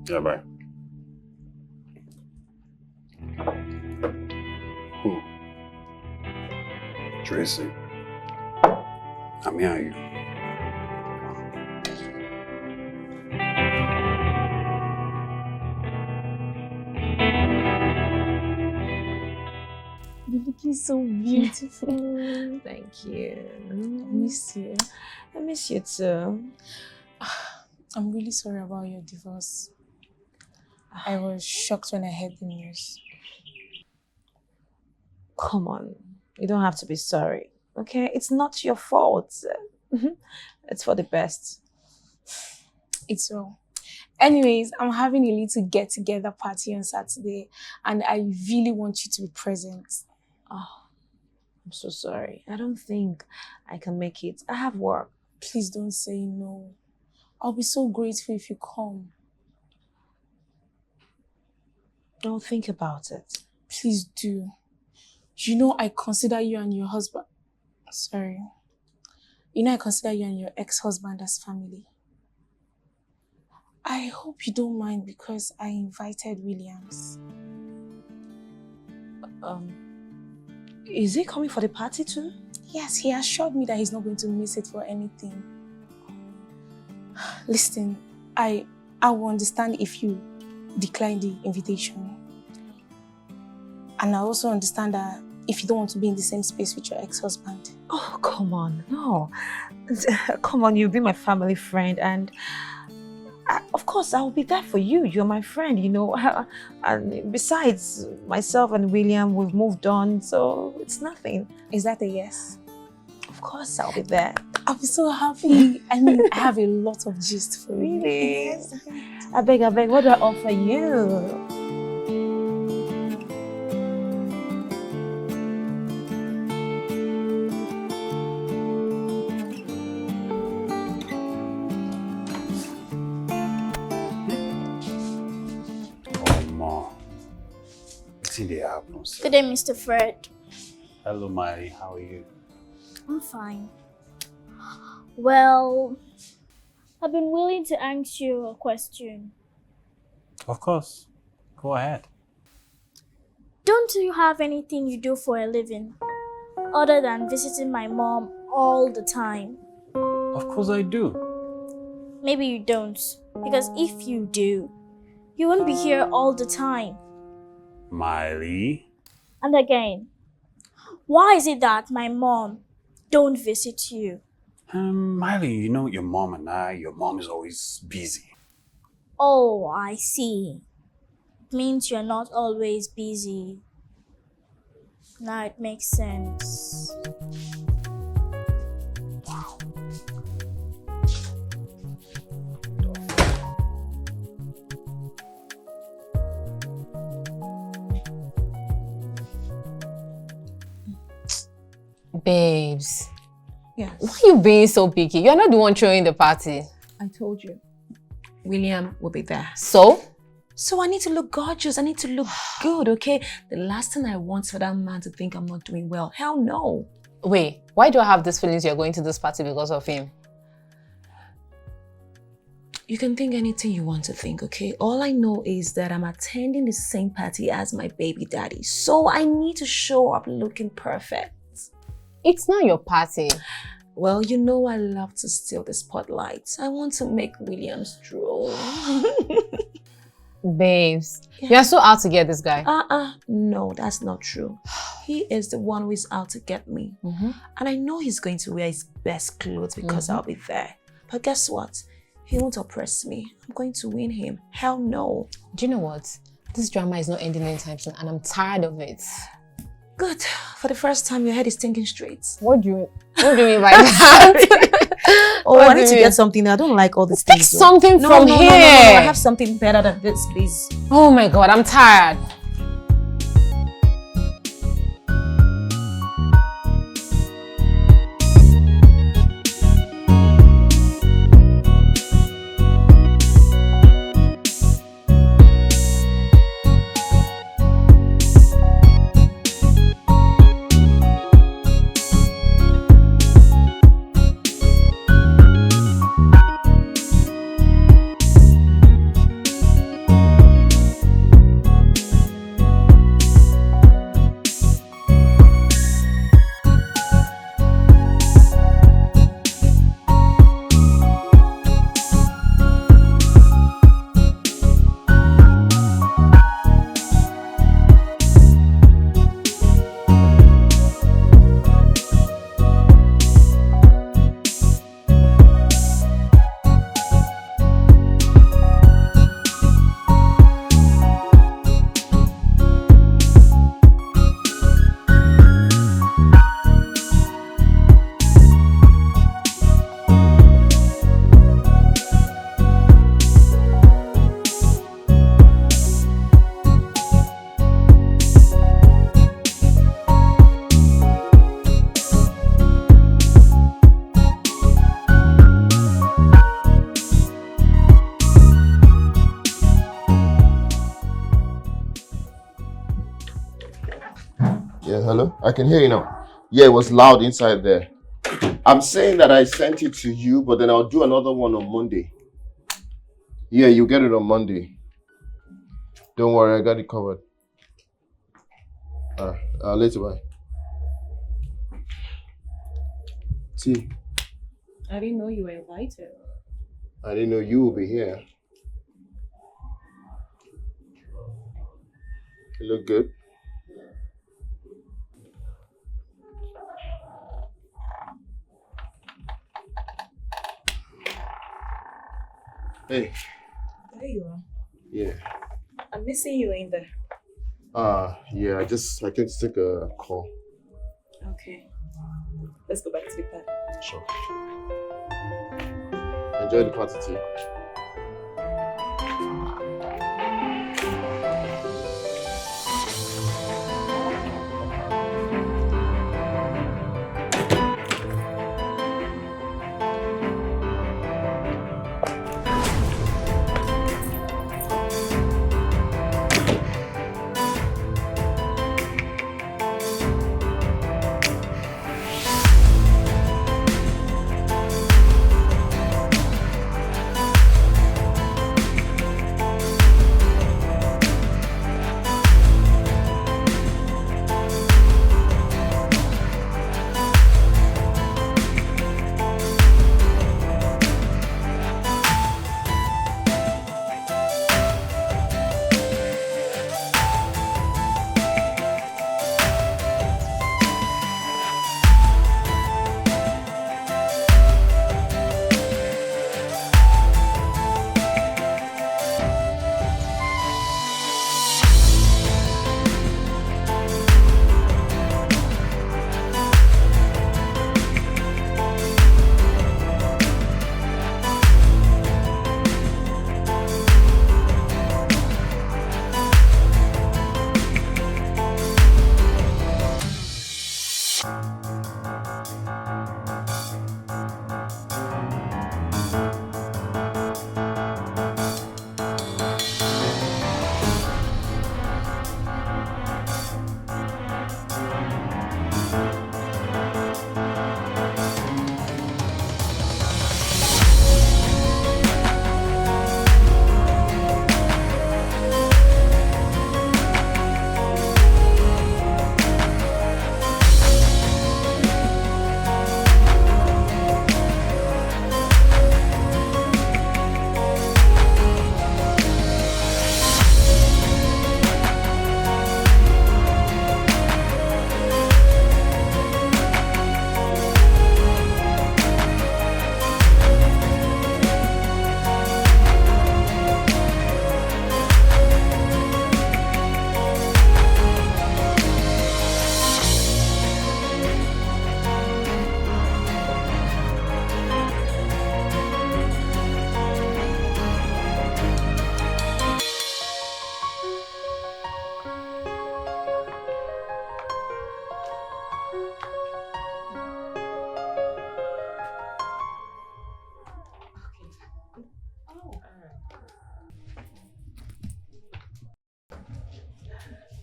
G: Yeah, bye. Who? Tracy. I'm here, you.
H: You're looking so beautiful. Thank you. I miss you. I miss you too.
I: I'm really sorry about your divorce. I was shocked when I heard the news.
H: Come on. You don't have to be sorry. Okay? It's not your fault. It's for the best.
I: It's well. Anyways, I'm having a little get-together party on Saturday, and I really want you to be present.
H: Oh, I'm so sorry. I don't think I can make it. I have work.
I: Please don't say no. I'll be so grateful if you come.
H: Don't think about it.
I: Please do. You know I consider you and your husband... Sorry. You know I consider you and your ex-husband as family. I hope you don't mind because I invited Williams.
H: Is he coming for the party too?
I: Yes, he assured me that he's not going to miss it for anything. Listen, I will understand if you decline the invitation. And I also understand that if you don't want to be in the same space with your ex-husband.
H: Oh, come on. No. Come on, you'll be my family friend, and of course, I'll be there for you. You're my friend, you know. And besides, myself and William, we've moved on, so it's nothing.
I: Is that a yes?
H: Of course, I'll be there.
I: I'll be so happy. I mean, I have a lot of gist for you.
H: Really?
I: Yes.
H: I beg, what do I offer you?
A: Good day, Mr. Fred.
G: Hello, Mary. How are you?
A: I'm fine. Well, I've been willing to ask you a question.
G: Of course. Go ahead.
A: Don't you have anything you do for a living other than visiting my mom all the time?
G: Of course I do.
A: Maybe you don't, because if you do, you won't be here all the time.
G: Miley.
A: And again, why is it that my mom don't visit you?
G: Miley, you know your mom is always busy.
A: Oh, I see. It means you're not always busy. Now it makes sense.
E: Babes,
H: Yes.
E: why are you being so picky? You're not the one throwing the party.
H: I told you. William will be there.
E: So?
H: So I need to look gorgeous. I need to look good, okay? The last thing I want is for that man to think I'm not doing well. Hell no.
E: Wait, why do I have these feelings you're going to this party because of him?
H: You can think anything you want to think, okay? All I know is that I'm attending the same party as my baby daddy. So I need to show up looking perfect.
E: It's not your party.
H: Well, you know I love to steal the spotlight. I want to make Williams drool.
E: Babes, you're so out to get this guy.
H: No, that's not true. He is the one who is out to get me. And I know he's going to wear his best clothes because I'll be there. But guess what? He won't oppress me. I'm going to win him. Hell no.
E: Do you know what? This drama is not ending anytime soon and I'm tired of it.
H: Good. For the first time, your head is thinking straight.
E: What do you mean by that?
H: Oh, I need to get something. I don't like all these
E: Take
H: things.
E: something from here.
H: No, I have something better than this, please.
E: Oh my God, I'm tired.
B: Hello? I can hear you now. Yeah, it was loud inside there. I'm saying that I sent it to you, but then I'll do another one on Monday. Yeah, you get it on Monday. Don't worry, I got it covered. Later, bye. See,
H: I didn't know you were invited.
B: I didn't know you would be here. You look good. Hey.
H: There you are.
B: Yeah.
H: I'm missing you in there.
B: Yeah, I came to take a call.
H: Okay. Let's go back to the party.
B: Sure. Enjoy the party too.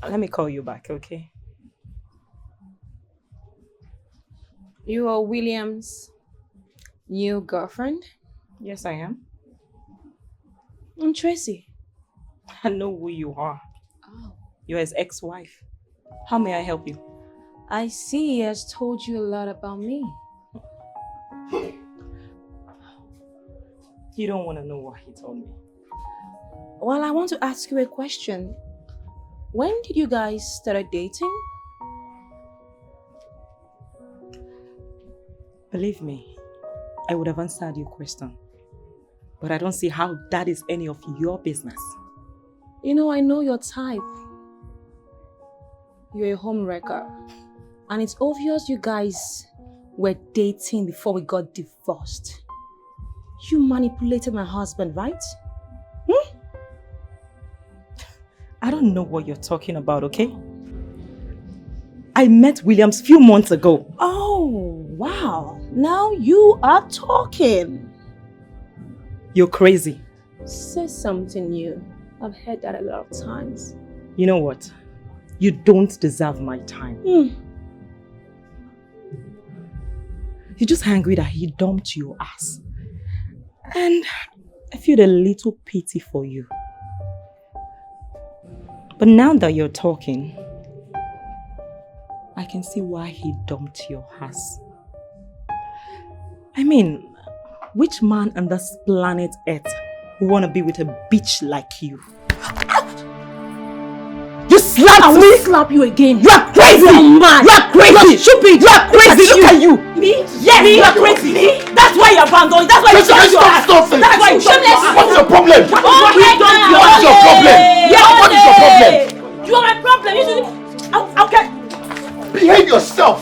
H: Let me call you back, okay?
I: You are William's new girlfriend?
H: Yes, I am.
I: I'm Tracy.
H: I know who you are.
I: Oh.
H: You're his ex-wife. How may I help you?
I: I see he has told you a lot about me.
H: You don't want to know what he told me.
I: Well, I want to ask you a question. When did you guys start dating?
H: Believe me, I would have answered your question. But I don't see how that is any of your business.
I: You know, I know your type. You're a homewrecker. And it's obvious you guys were dating before we got divorced. You manipulated my husband, right?
H: I don't know what you're talking about, okay? I met Williams a few months ago.
I: Oh, wow. Now you are talking.
H: You're crazy.
I: Say something new. I've heard that a lot of times.
H: You know what? You don't deserve my time.
J: You're just angry that he dumped your ass. And I feel a little pity for you. But now that you're talking, I can see why he dumped your ass. I mean, which man on this planet Earth would want to be with a bitch like you? You slapped me! I will slap you again. You are crazy! You're mad! You are crazy! You're stupid! You are crazy! Look at you! Me? Yes, me? You are crazy! Me? That's why you're abandoned. That's why you dumped your ass. Stop it! That's why you dumped your ass.
B: What's your problem?
J: What's your problem?
B: What is your problem? What is your problem?
J: You are my problem. Okay.
B: Behave yourself!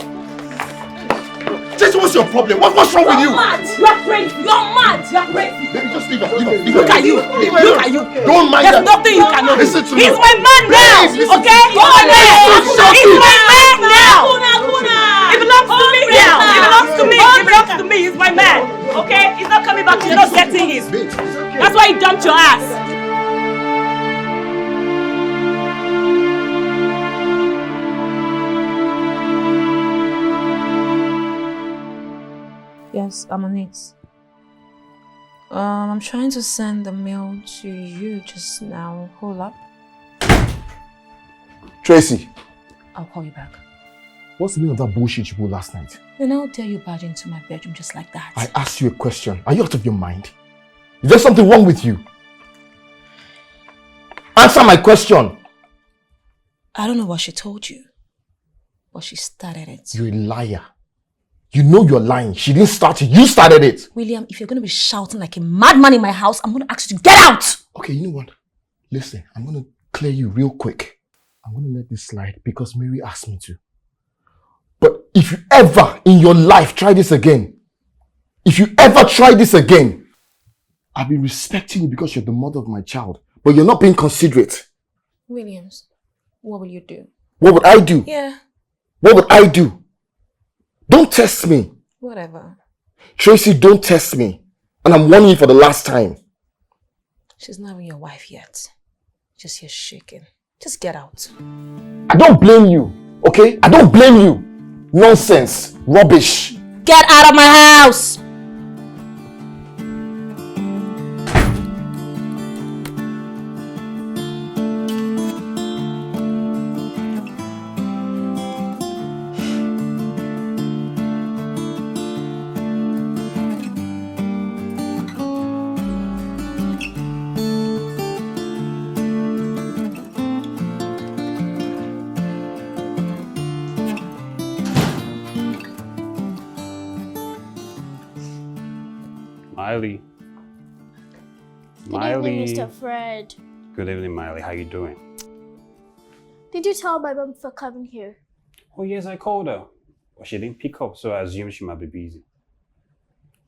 B: This was your problem. What's wrong with you?
J: You're mad! You're crazy! You're mad! You're crazy!
B: Baby, just leave her.
J: Look at you! Look at you!
B: Don't mind
J: There's
B: that.
J: nothing you cannot do.
B: Listen to me.
J: He's my man now! Okay? He's my man! He's my man now! It belongs to me now! It belongs to me! It belongs to me! He's my man! Okay? He's not coming back. You're not getting him. That's why he dumped your ass.
K: Yes, I'm on it. I'm trying to send the mail to you just now. Hold up.
B: Tracy,
K: I'll call you back.
B: what's the meaning of that bullshit you pulled last night?
K: Then how dare you barge into my bedroom just like that?
B: I asked you a question. Are you out of your mind? Is there something wrong with you? Answer my question.
K: I don't know what she told you, but she started it.
B: You're a liar. You know you're lying. She didn't start it. You started it.
K: William, if you're going to be shouting like a madman in my house, I'm going to ask you to get out!
B: Okay, you know what? Listen, I'm going to clear you real quick. I'm going to let this slide because Mary asked me to. But if you ever in your life try this again, I've been respecting you because you're the mother of my child, but you're not being considerate.
K: Williams, what will you do?
B: What would I do?
K: Yeah.
B: What would I do? Don't test me.
K: Whatever.
B: Tracy, don't test me. And I'm warning you for the last time.
K: She's not even your wife yet. Just here shaking. Just get out.
B: I don't blame you, okay? I don't blame you. Nonsense. Rubbish.
K: Get out of my house!
G: Miley.
A: Good evening, Mr. Fred.
G: Good evening, Miley. How you doing?
A: Did you tell my mom for coming here?
G: Oh, yes, I called her. But she didn't pick up, so I assumed she might be busy.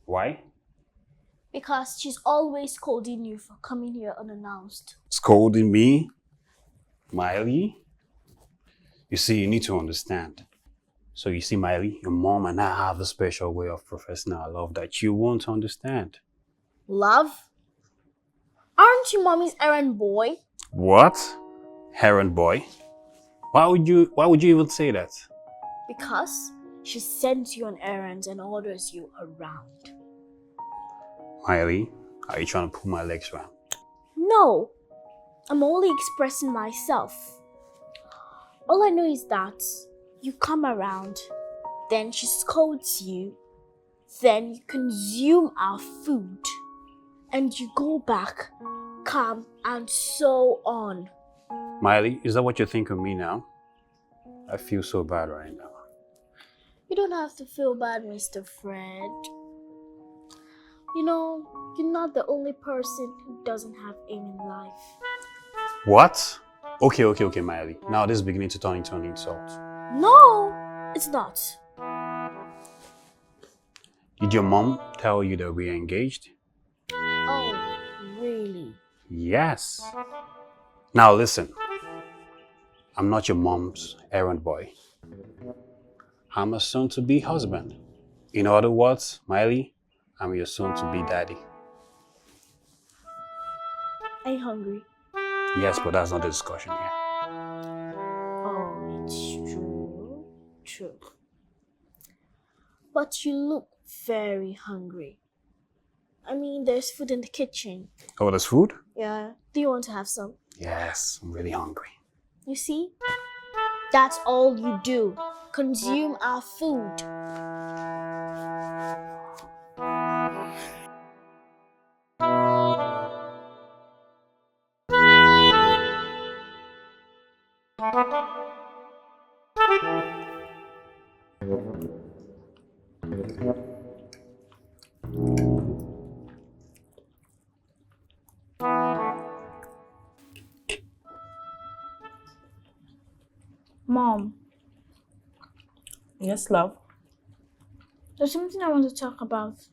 G: Why?
A: Because she's always scolding you for coming here unannounced.
G: Scolding me? Miley? You see, you need to understand. So you see, Miley, your mom and I have a special way of professing our love that you won't understand.
A: Love? Aren't you mommy's errand boy?
G: What? Errand boy? Why would you even say that?
A: Because she sends you on errands and orders you around.
G: Miley, are you trying to pull my legs round?
A: No, I'm only expressing myself. All I know is that you come around, then she scolds you, then you consume our food, and you go back, calm, and so on.
G: Miley, is that what you think of me now? I feel so bad right now.
A: You don't have to feel bad, Mr. Fred. You know, you're not the only person who doesn't have aim in life.
G: What? Okay, Miley. Now this is beginning to turn into an insult.
A: No, it's not.
G: Did your mom tell you that we're engaged?
A: Oh, really?
G: Yes. Now listen. I'm not your mom's errand boy. I'm a soon-to-be husband. In other words, Miley, I'm your soon-to-be daddy.
A: Are you hungry?
G: Yes, but that's not the discussion here.
A: Oh, it's true. True. But you look very hungry. I mean, there's food in the kitchen.
G: Oh, there's food?
A: Yeah. Do you want to have some?
G: Yes, I'm really hungry.
A: You see? That's all you do. Consume our food. Mom,
J: Yes, love.
A: there's something I want to talk about.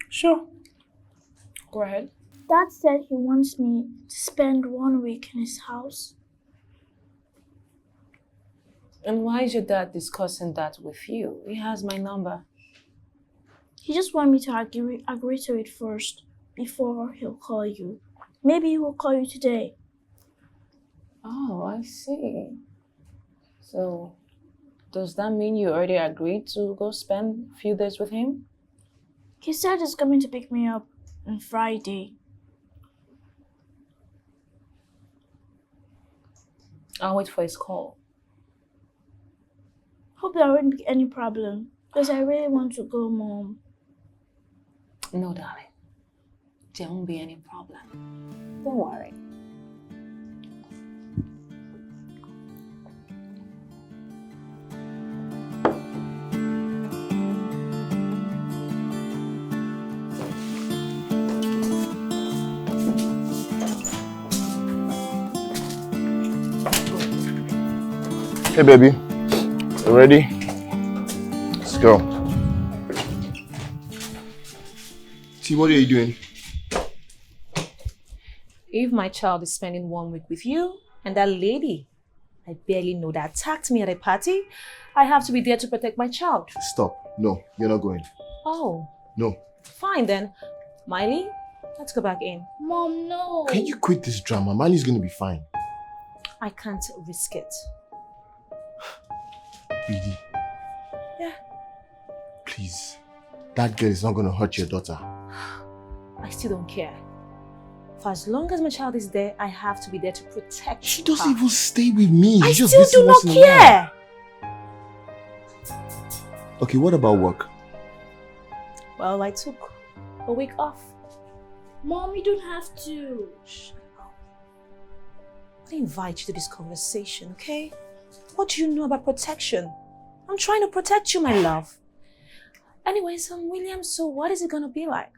J: Sure. Go ahead.
A: Dad said he wants me to spend 1 week in his house.
K: And why is your dad discussing that with you? He has my number.
A: He just wants me to agree to it first before he'll call you. Maybe he will call you today.
K: Oh, I see. So, does that mean you already agreed to go spend a few days with him?
A: He said he's coming to pick me up on Friday.
K: I'll wait for his call.
A: Hope there won't be any problem, because I really want to go, Mom.
K: No, darling. There won't be any problem. Don't worry.
B: Hey, baby. You ready? Let's go. See, what are you doing?
H: If my child is spending 1 week with you and that lady I barely know that attacked me at a party, I have to be there to protect my child.
B: Stop. No, you're not going.
H: Oh,
B: No.
H: fine then. Miley, let's go back in.
A: Mom, no.
B: Can you quit this drama? Miley's gonna be fine.
H: I can't risk it.
B: BD.
H: Yeah.
B: Please. That girl is not gonna hurt your daughter.
H: I still don't care. For as long as my child is there, I have to be there to protect
B: She
H: her.
B: doesn't even stay with me.
H: I
B: She just
H: still
B: visits
H: do not
B: once in a while.
H: care.
B: Okay, what about work?
H: Well, I took a week off.
A: Mom, you don't have to.
H: I didn't invite you to this conversation, okay? What do you know about protection? I'm trying to protect you, my love. Anyways, William, so what is it gonna be like?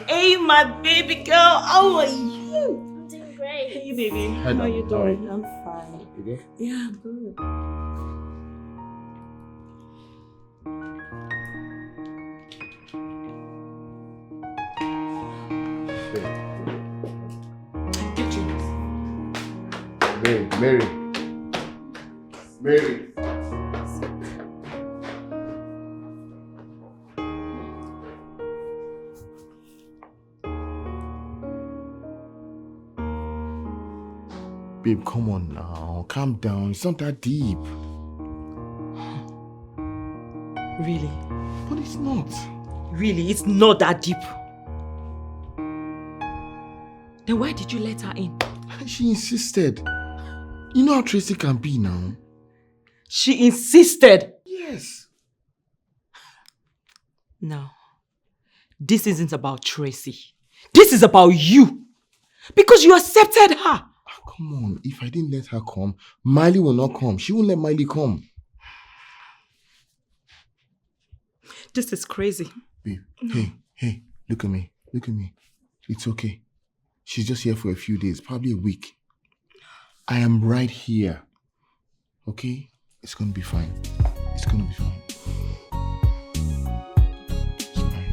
J: Hey, my baby girl. How are you?
A: I'm doing great.
J: Hey, baby.
B: Hi,
J: How are you
B: Dad. How are
J: doing? I'm fine.
B: You good?
J: Yeah, I'm good.
B: Mary. Mary. Babe, come on now. Calm down. It's not that deep.
J: Really?
B: But it's not.
J: Really? It's not that deep. Then why did you let her in?
B: She insisted. You know how Tracy can be now.
J: She insisted.
B: Yes.
J: No. This isn't about Tracy. This is about you. Because you accepted her.
B: Come on. If I didn't let her come, Miley will not come. She won't let Miley come.
J: This is crazy.
B: Babe, hey, look at me. Look at me. It's okay. She's just here for a few days, probably a week. I am right here. Okay? It's gonna be fine. It's gonna be fine. It's fine.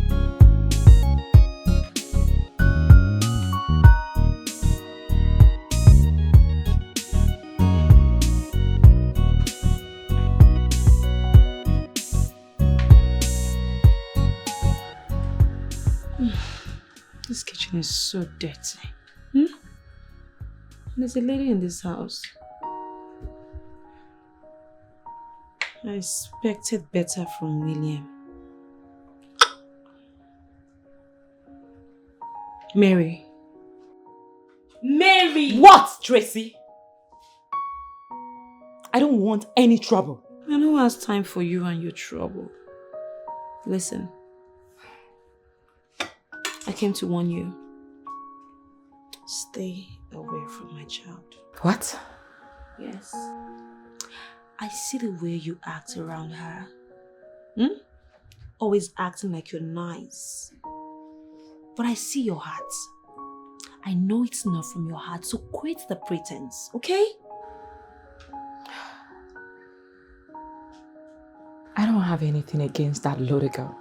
I: This kitchen is so dirty. Hmm? There's a lady in this house. I expected better from William. Mary. Mary!
J: What, Tracy? I don't want any trouble.
I: I know has time for you and your trouble. Listen. I came to warn you. Stay away from my child.
J: What?
I: Yes. I see the way you act around her. Always acting like you're nice. But I see your heart. I know it's not from your heart, so quit the pretense, okay?
J: I don't have anything against that loaded girl.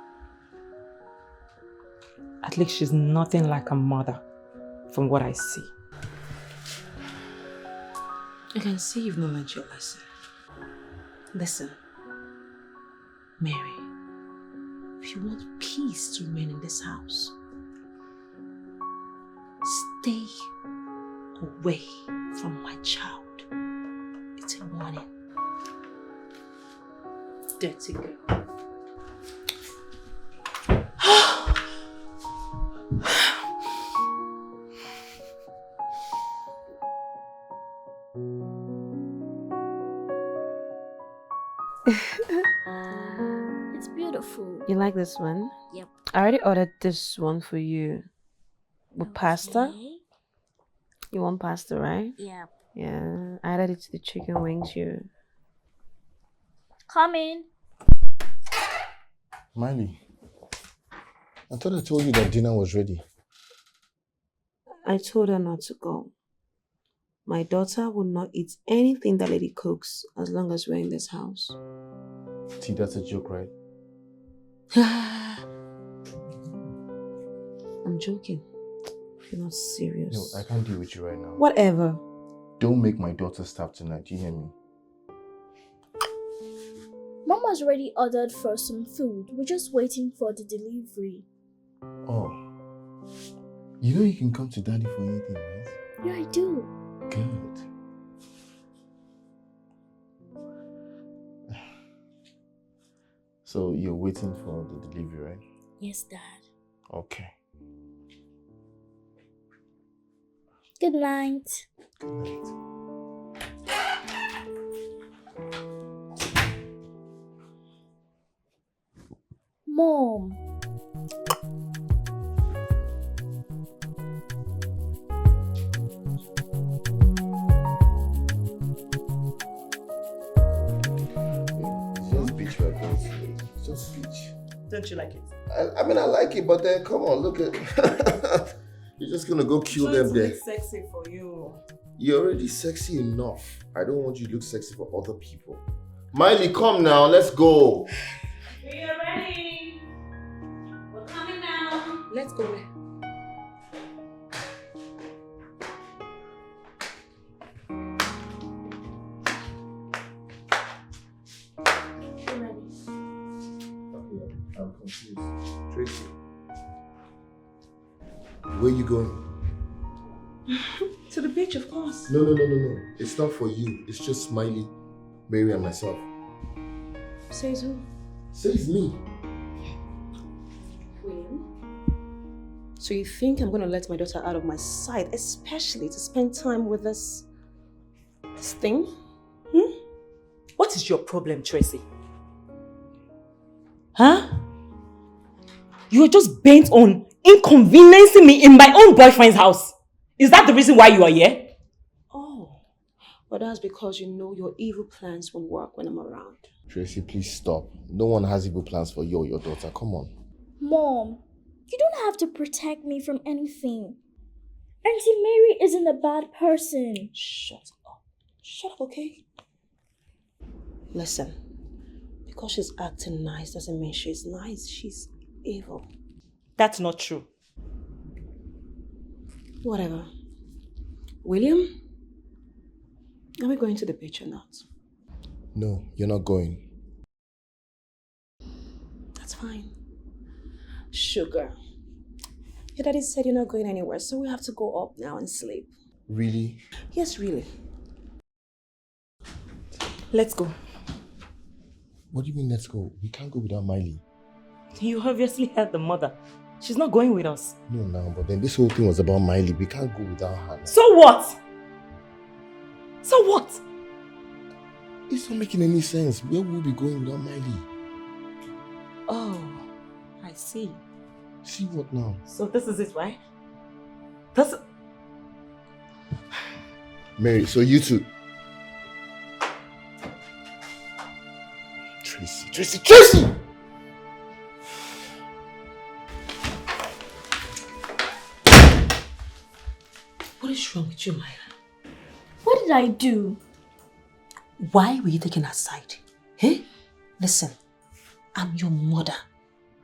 J: At least she's nothing like a mother, from what I see.
I: I can see you've not learned your lesson. Listen, Mary, if you want peace to reign in this house, stay away from my child. It's a warning. Dirty girl.
A: It's beautiful.
D: You like this one?
A: Yep.
D: I already ordered this one for you. With pasta? You want pasta, right?
A: Yep.
D: Yeah. I added it to the chicken wings you.
A: Come in.
B: Miley, I thought I told you that dinner was ready.
D: I told her not to go. My daughter will not eat anything that lady cooks as long as we're in this house.
B: See, that's a joke, right?
D: I'm joking. You're not serious.
B: No, I can't deal with you right now.
D: Whatever.
B: Don't make my daughter starve tonight, do you hear me?
A: Mom has already ordered for some food. We're just waiting for the delivery.
B: Oh. You know you can come to daddy for anything, right?
A: Yeah, I do.
B: Good. So you're waiting for the delivery, right?
A: Yes, Dad.
B: Okay.
A: Good night.
B: Good night.
A: Mom.
B: It's just beach we're going to. It's just beach.
J: Don't you like it?
B: I mean, I like it, but then come on, look at. You're just gonna go kill them there.
J: It's sexy for you.
B: You're already sexy enough. I don't want you to look sexy for other people. Miley, come now, let's go.
J: We are ready. We're coming now.
I: Let's go.
A: We're ready.
B: I'm confused. Tracy, where you going?
I: To the beach, of course.
B: No. It's not for you. It's just Smiley, Mary, and myself.
I: Says who?
B: Says me.
I: William. So you think I'm going to let my daughter out of my sight, especially to spend time with this thing?
J: What is your problem, Tracy? Huh? You are just bent on inconveniencing me in my own boyfriend's house. Is that the reason why you are here?
I: Oh, but that's because you know your evil plans won't work when I'm around.
B: Tracy, please stop. No one has evil plans for you or your daughter. Come on.
A: Mom, you don't have to protect me from anything. Auntie Mary isn't a bad person.
I: Shut up. Shut up, okay? Listen, because she's acting nice doesn't mean she's nice. She's evil.
J: That's not true.
I: Whatever. William, are we going to the beach or not?
B: No, you're not going.
I: That's fine. Sugar,
H: Your daddy said you're not going anywhere, so we have to go up now and sleep.
B: Really?
H: Yes, really. Let's go.
B: What do you mean, let's go? We can't go without Miley.
J: You obviously heard the mother. She's not going with us.
B: No, now, but then this whole thing was about Miley. We can't go without her.
J: So what? So what?
B: It's not making any sense. Where will we be going without Miley?
J: Oh, I see.
B: See what now?
J: So this is it, right? This...
B: Mary, so you two... Tracy!
H: What is wrong with you, Myra?
A: What did I do?
H: Why were you taking her side? Hey? Listen, I'm your mother.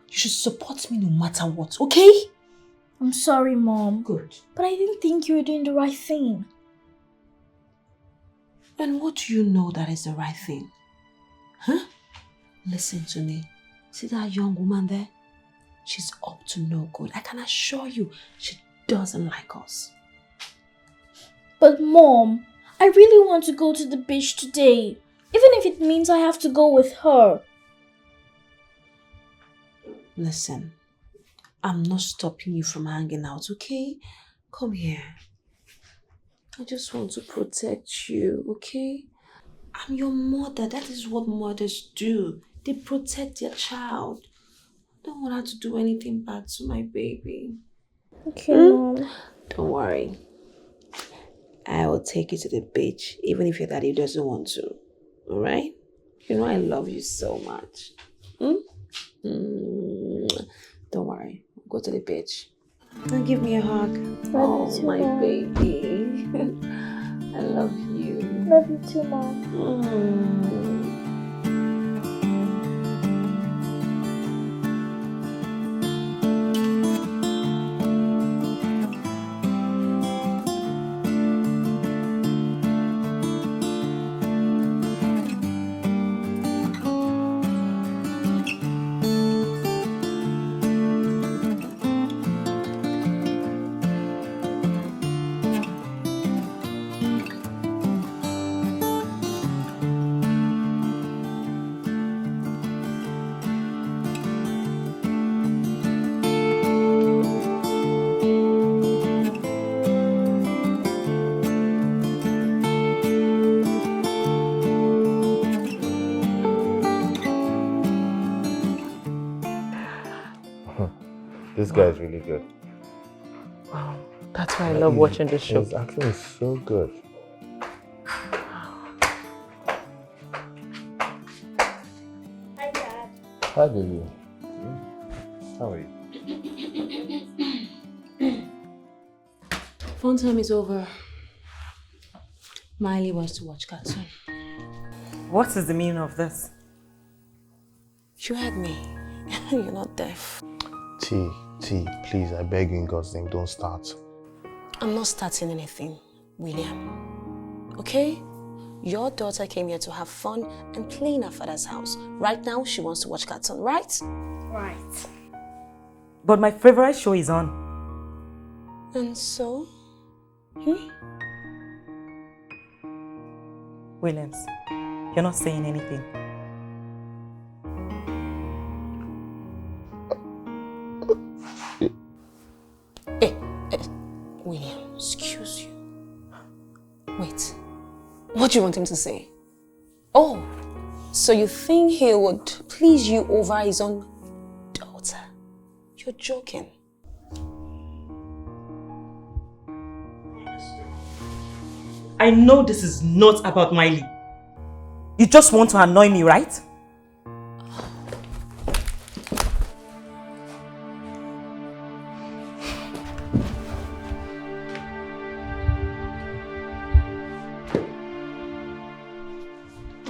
H: You should support me no matter what, okay?
A: I'm sorry, Mom.
H: Good.
A: But I didn't think you were doing the right thing.
H: And what do you know that is the right thing? Huh? Listen to me. See that young woman there? She's up to no good. I can assure you, she doesn't like us.
A: But Mom, I really want to go to the beach today. Even if it means I have to go with her.
H: Listen, I'm not stopping you from hanging out, okay? Come here. I just want to protect you, okay? I'm your mother. That is what mothers do. They protect their child. I don't want her to do anything bad to my baby.
A: Okay, Mom.
H: Don't worry. I will take you to the beach, even if your daddy doesn't want to. Alright? You know I love you so much. Don't worry. Go to the beach. And give me a hug.
A: Love you too,
H: my
A: Mom.
H: baby. I love you.
A: Love you too, Mom.
B: This guy is really good.
J: Wow, that's why I love watching this show.
B: His acting is so good.
A: Hi, Dad.
B: Hi, baby. How are you?
H: Fun time is over. Miley wants to watch cartoon.
J: What is the meaning of this?
H: You heard me. You're not deaf.
B: T, please, I beg you in God's name, don't start.
H: I'm not starting anything, William. Okay? Your daughter came here to have fun and play in her father's house. Right now, she wants to watch cartoon, right?
A: Right.
J: But my favorite show is on.
H: And so?
J: Williams, you're not saying anything.
H: William, excuse you. Wait, what do you want him to say? Oh, so you think he would please you over his own daughter? You're joking.
J: I know this is not about Miley. You just want to annoy me, right?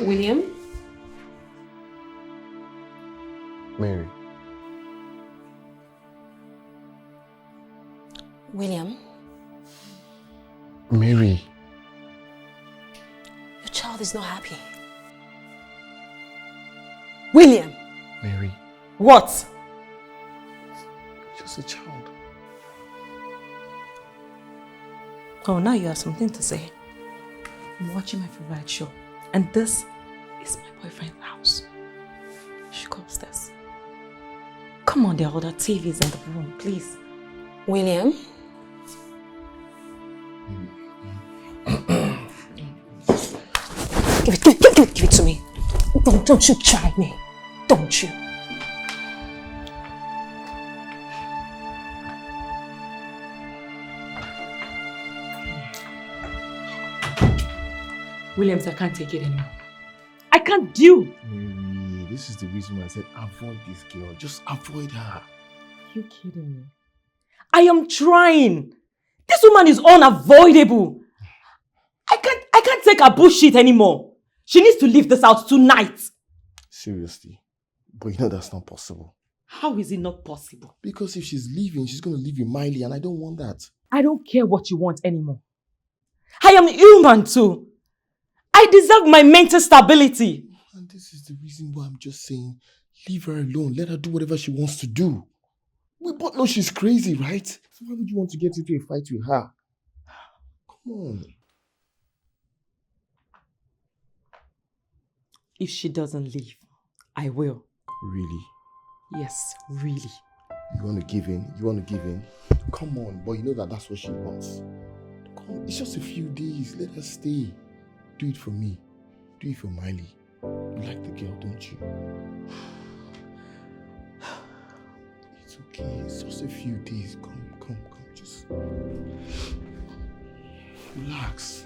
H: William?
B: Mary.
H: William?
B: Mary.
H: Your child is not happy. William!
B: Mary.
J: What?
B: Just a child.
H: Oh, now you have something to say. I'm watching my favorite show, and this is my boyfriend's house. You should go upstairs. Come on, there are other TVs in the room, please. William? Give it to me. Don't you try me. Don't you?
J: Williams, I can't take it anymore. I can't deal.
B: Mary, this is the reason why I said avoid this girl. Just avoid her.
J: You kidding me? I am trying. This woman is unavoidable. I can't take her bullshit anymore. She needs to leave this house tonight.
B: Seriously. But you know that's not possible.
J: How is it not possible?
B: Because if she's leaving, she's going to leave you Miley, and I don't want that.
J: I don't care what you want anymore. I am human too. I deserve my mental stability.
B: And this is the reason why I'm just saying, leave her alone. Let her do whatever she wants to do. We both know she's crazy, right? So why would you want to get into a fight with her? Come on.
J: If she doesn't leave, I will.
B: Really?
J: Yes, really.
B: You want to give in? You want to give in? Come on, but you know that's what she wants. Come on, it's just a few days. Let her stay. Do it for me. Do it for Miley. You like the girl, don't you? It's okay. It's just a few days. Come. Just relax.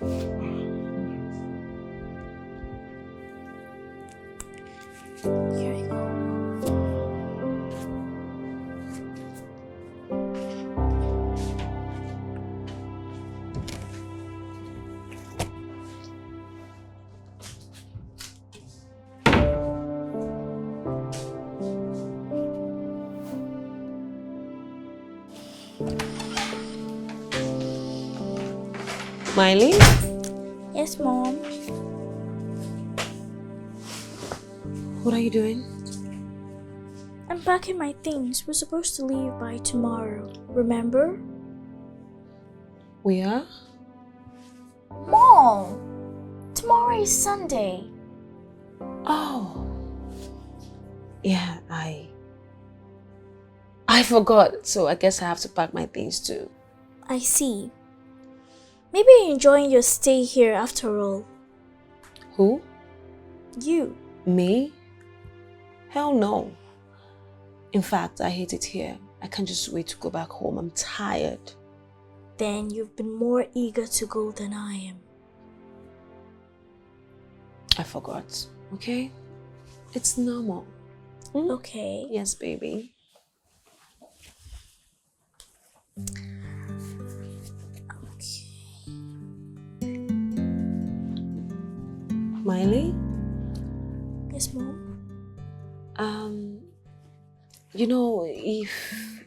A: Here I go.
H: Miley?
A: Yes, Mom.
H: What are you doing?
A: I'm packing my things. We're supposed to leave by tomorrow. Remember?
H: We are?
A: Mom! Tomorrow is Sunday.
H: Oh. Yeah, I forgot, so I guess I have to pack my things too.
A: I see. Maybe you're enjoying your stay here after all.
H: Who?
A: You.
H: Me? Hell no. In fact, I hate it here. I can't just wait to go back home. I'm tired.
A: Then you've been more eager to go than I am.
H: I forgot, okay? It's normal.
A: Okay.
H: Yes, baby. Miley?
A: Yes, Mom?
H: You know, if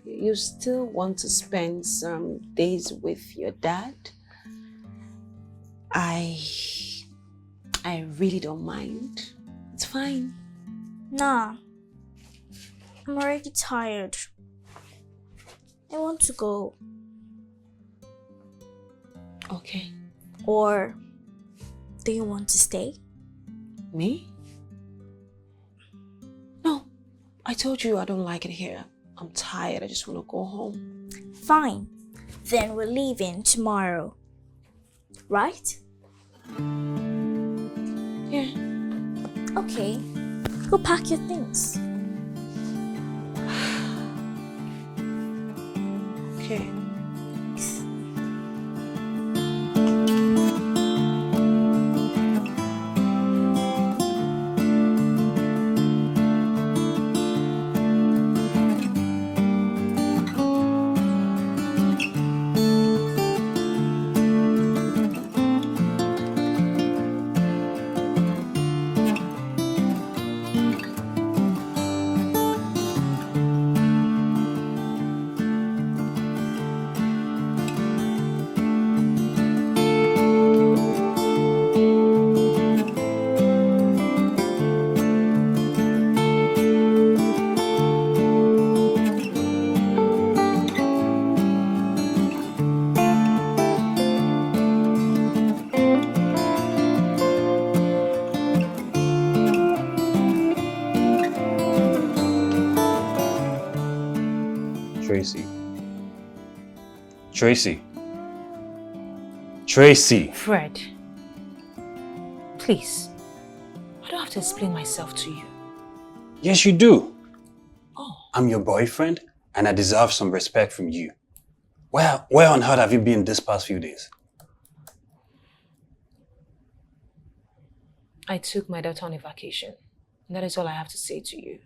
H: you still want to spend some days with your dad, I really don't mind. It's fine.
A: Nah. I'm already tired. I want to go.
H: Okay.
A: Or do you want to stay?
H: Me? No. I told you I don't like it here. I'm tired. I just want to go home.
A: Fine. Then we're leaving tomorrow. Right?
H: Yeah.
A: Okay. Go pack your things.
H: Okay.
G: Tracy. Tracy. Tracy.
H: Fred, please. I don't have to explain myself to you.
G: Yes, you do.
H: Oh.
G: I'm your boyfriend, and I deserve some respect from you. Where on earth have you been this past few days?
H: I took my daughter on a vacation. That is all I have to say to you.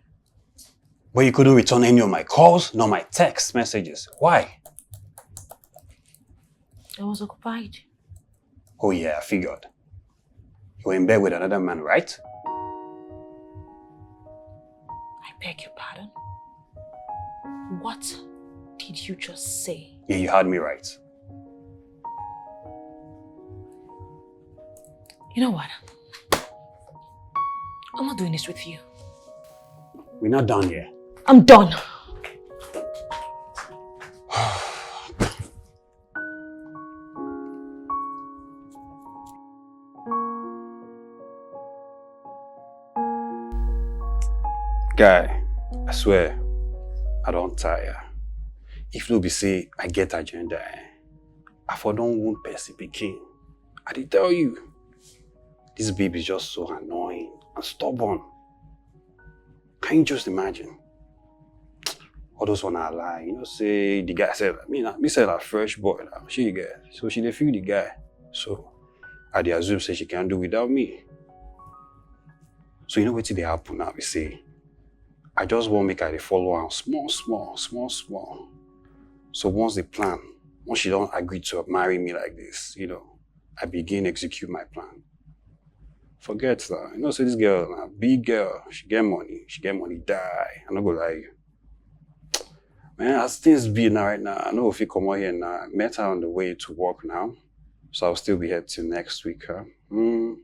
G: But you couldn't return any of my calls, nor my text messages. Why?
H: I was occupied.
G: Oh yeah, I figured. You were in bed with another man, right?
H: I beg your pardon? What did you just say?
G: Yeah, you heard me right.
H: You know what? I'm not doing this with you.
G: We're not done yet.
H: I'm done.
G: Guy, I swear, I don't tire. If no be say I get agenda, I for don't want Percy Pikin. I did tell you. This baby is just so annoying and stubborn. Can you just imagine? All those one I lie. You know, say the guy said, me said a fresh boy now. She get. So she dey feel the guy. So I dey assume say she can't do without me. So you know what they happen now? We say, I just want to make her dey follow am small. So once she don't agree to marry me like this, you know, I begin execute my plan. Forget that. You know, say this girl, a big girl, she get money, die. I'm not gonna lie you. Man, as things be now right now, I know if you come out here now, I met her on the way to work now. So I'll still be here till next week. More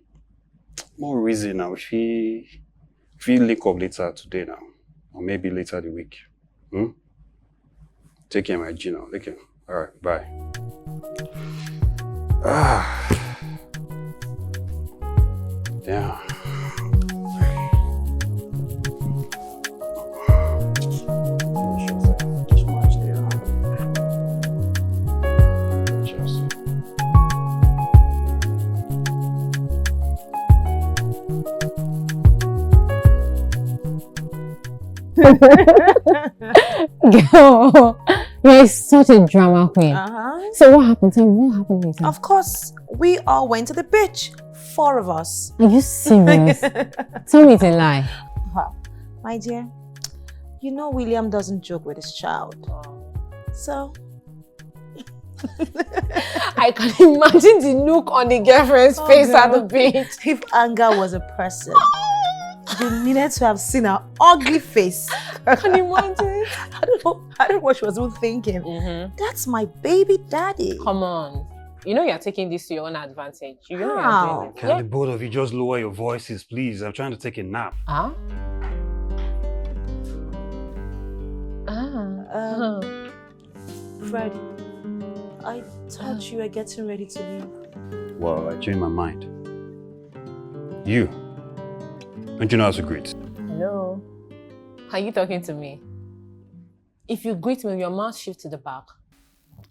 G: reason now, if we link up later today now. Or maybe later the week. Take care, my Gino. Take care. Alright, bye. Yeah.
E: Girl, you're such a drama queen. So what happened? Tell me, what happened later?
H: Of course, we all went to the beach. 4 of us.
E: Are you serious? Tell me it's a lie.
H: My dear, you know William doesn't joke with his child. So...
E: I can imagine the look on the girlfriend's face at the beach.
H: If anger was a person, you needed to have seen her ugly face.
E: Can you imagine?
H: I don't know what she was even thinking. That's my baby daddy.
E: Come on. You know you're taking this to your own advantage. You know
H: How?
E: you're doing it.
G: Can the both of you just lower your voices, please? I'm trying to take a nap.
H: Fred, I thought you were getting ready to leave.
G: Well, I changed my mind. You. Don't you know how to greet?
E: Hello. Are you talking to me? If you greet me, your mouth shifts to the back.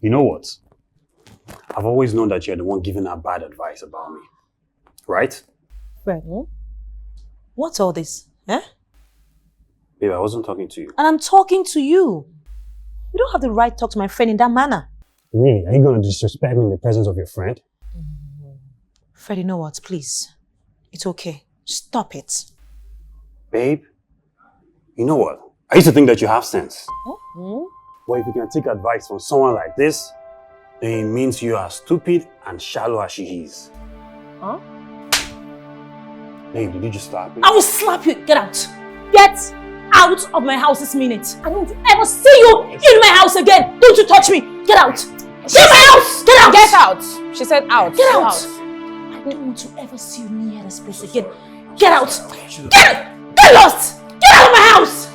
G: You know what? I've always known that you're the one giving her bad advice about me. Right?
H: Fred, what's all this? Eh?
G: Babe, I wasn't talking to you.
H: And I'm talking to you. You don't have the right to talk to my friend in that manner.
G: Really? Are you going to disrespect me in the presence of your friend?
H: Fred, you know what? Please. It's okay. Stop it.
G: Babe, you know what? I used to think that you have sense.
H: Huh?
G: But if you can take advice from someone like this, then it means you are stupid and shallow as she is.
E: Huh?
G: Babe, did you just slap me?
H: I will slap you. Get out. Get out of my house this minute. I don't ever see you in my house again. Don't you touch me. Get out. Get my house. Get out.
E: Get out. She said out.
H: Get out. I don't want to ever see you near this place again. Get out. Get lost. Get out of my house.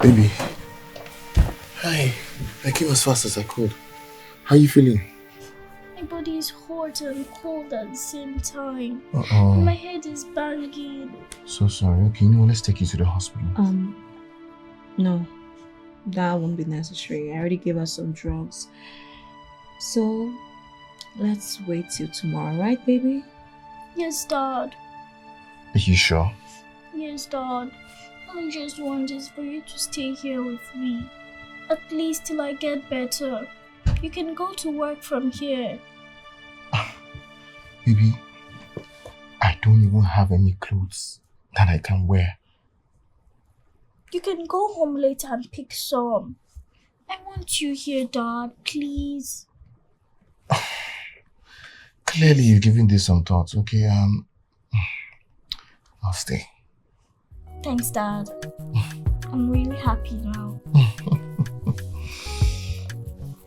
B: Baby. Hi. I came as fast as I could. How are you feeling?
A: My body is hot and cold at the same time.
B: Uh-oh.
A: My head is banging.
B: So sorry. Okay, you know what? Let's take you to the hospital.
K: No. That won't be necessary. I already gave her some drugs. So, let's wait till tomorrow, right, baby?
A: Yes, Dad.
B: Are you sure?
A: Yes, Dad. I just want is for you to stay here with me. At least till I get better. You can go to work from here.
B: Baby, I don't even have any clothes that I can wear.
A: You can go home later and pick some. I want you here, Dad, please.
B: Clearly, you've given this some thoughts, okay? I'll stay.
A: Thanks, Dad. I'm really happy now.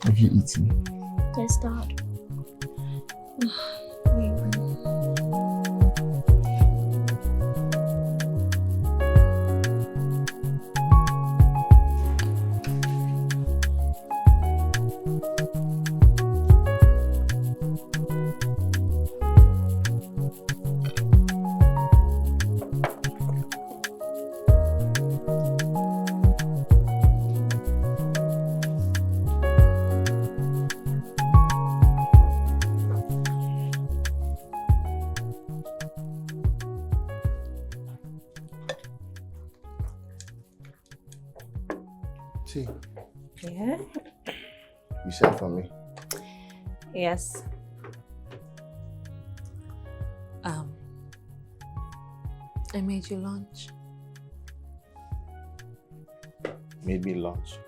B: Have you eaten?
A: Yes, Dad.
B: Tea.
K: Yeah?
B: You sent for me.
K: Yes.
H: I made you lunch.
B: Made me lunch.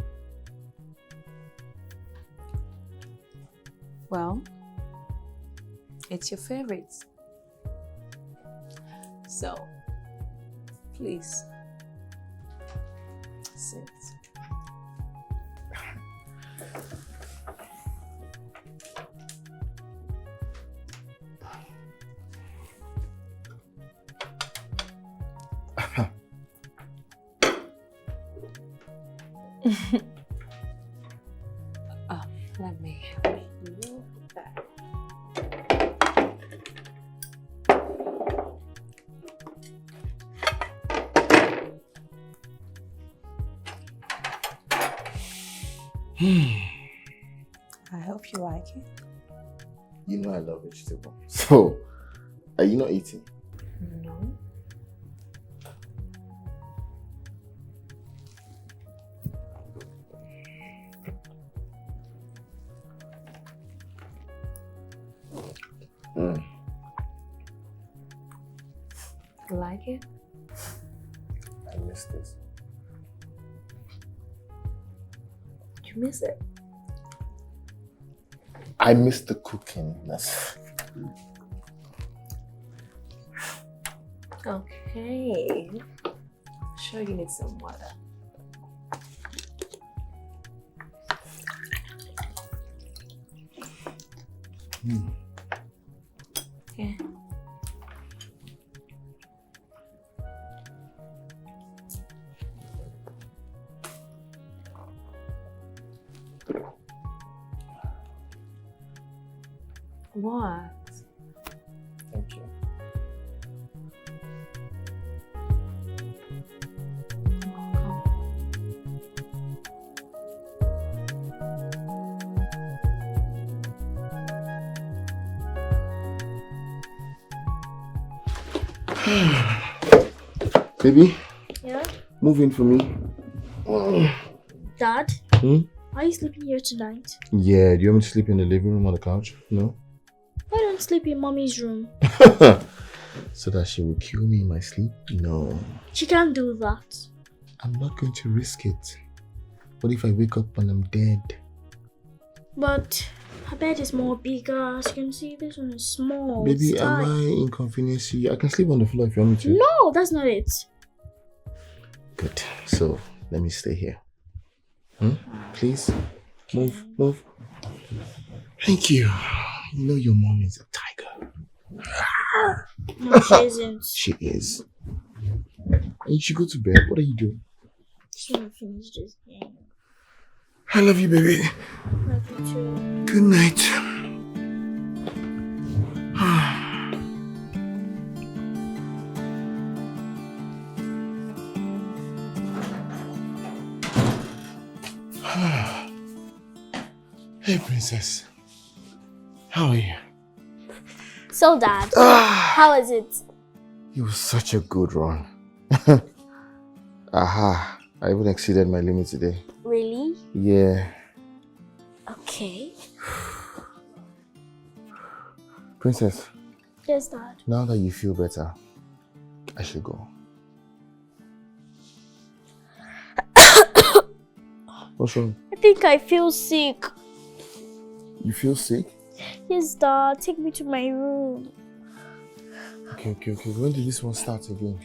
H: Well, it's your favorite. So, please, sit. Let me help you with that. I hope you like it.
B: You know I love vegetable. So, are you not eating?
H: No. You like it?
B: I miss this.
H: You miss it?
B: I miss the cooking.
H: Okay. Sure you need some water. Yeah. What?
B: Thank you. Baby?
A: Yeah?
B: Move in for me.
A: Dad?
B: Hmm?
A: Are you sleeping here tonight?
B: Yeah, do you want me to sleep in the living room on the couch? No?
A: Why don't you sleep in Mommy's room?
B: So that she will kill me in my sleep? No.
A: She can't do that.
B: I'm not going to risk it. What if I wake up and I'm dead?
A: But her bed is more bigger. As you can see, this one is small.
B: Baby,
A: It's
B: am
A: tight.
B: I inconveniencing you? I can sleep on the floor if you want me to.
A: No, that's not it.
B: Good. So, let me stay here. Please? Move, move. Thank you. You know your mom is a tiger.
A: No, she isn't.
B: She is. And you should go to bed. What are you doing?
A: Just want to finish this game.
B: I love you, baby.
A: Love you too.
B: Good night. Hey, princess. How are you?
A: So, Dad, how is it?
B: It was such a good run. Aha, I even exceeded my limit today.
A: Really?
B: Yeah.
A: Okay.
B: Princess,
A: Yes, Dad.
B: now that you feel better, I should go. What's wrong?
A: I think I feel sick.
B: You feel sick?
A: Yes, Dad. Take me to my room.
B: Okay. When did this one start again?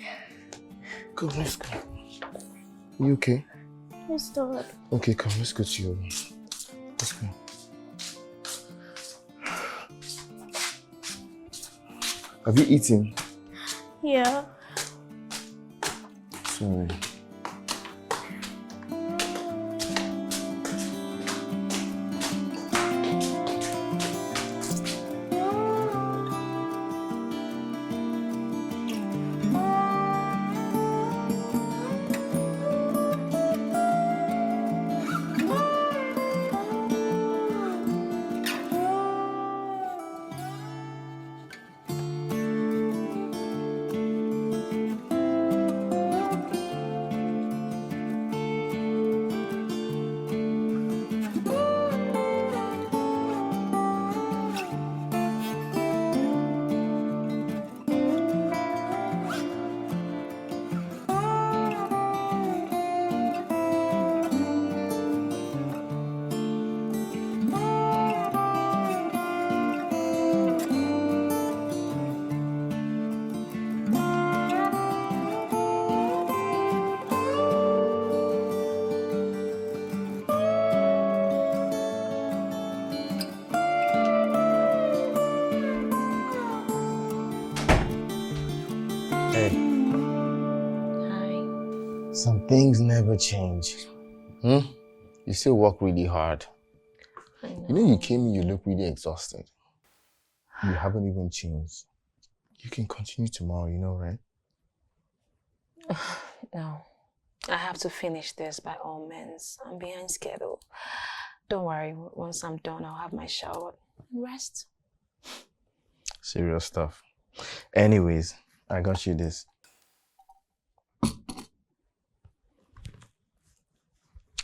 B: Come, let's go. You okay?
A: Yes, Dad.
B: Okay, come, let's go to your room. Let's go. Have you eaten?
A: Yeah.
B: Sorry. Some things never change. You still work really hard. You know you came in, you look really exhausted. You haven't even changed. You can continue tomorrow, you know, right?
H: No. I have to finish this by all means. I'm behind schedule. Don't worry, once I'm done, I'll have my shower and rest.
B: Serious stuff. Anyways, I got you this.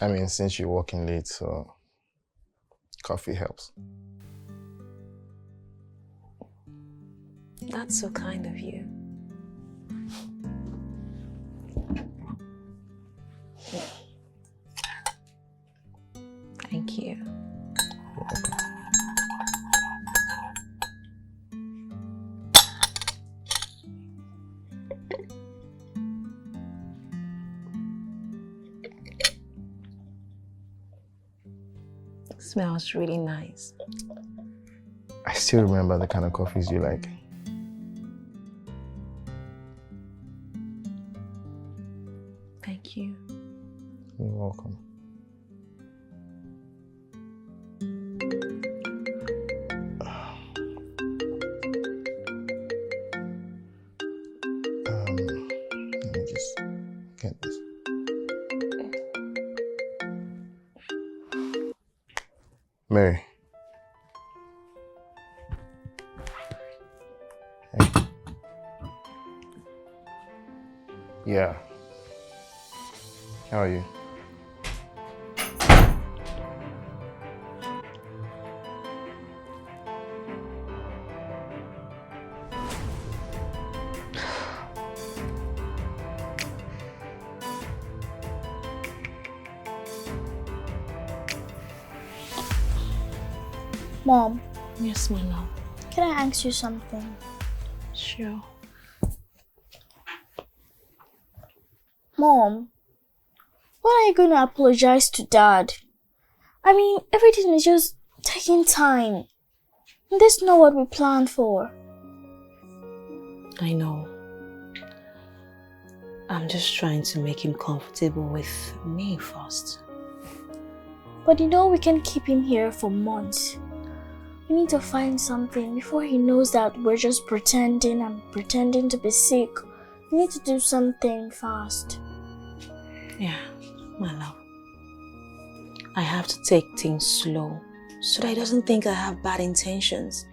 B: I mean, since you're working late, so coffee helps.
H: That's so kind of you. Thank you.
B: You're welcome.
H: Smells really nice.
B: I still remember the kind of coffees you like.
H: Thank you.
B: You're welcome. Let me just get this. Mary. Hey. Yeah. How are you?
A: Mom,
H: Yes, my love.
A: can I ask you something?
H: Sure.
A: Mom, when are you going to apologize to Dad? I mean, everything is just taking time. This is not what we planned for.
H: I know. I'm just trying to make him comfortable with me first.
A: But you know we can keep him here for months. We need to find something before he knows that we're just pretending and pretending to be sick. We need to do something fast.
H: Yeah, my love. I have to take things slow so that he doesn't think I have bad intentions.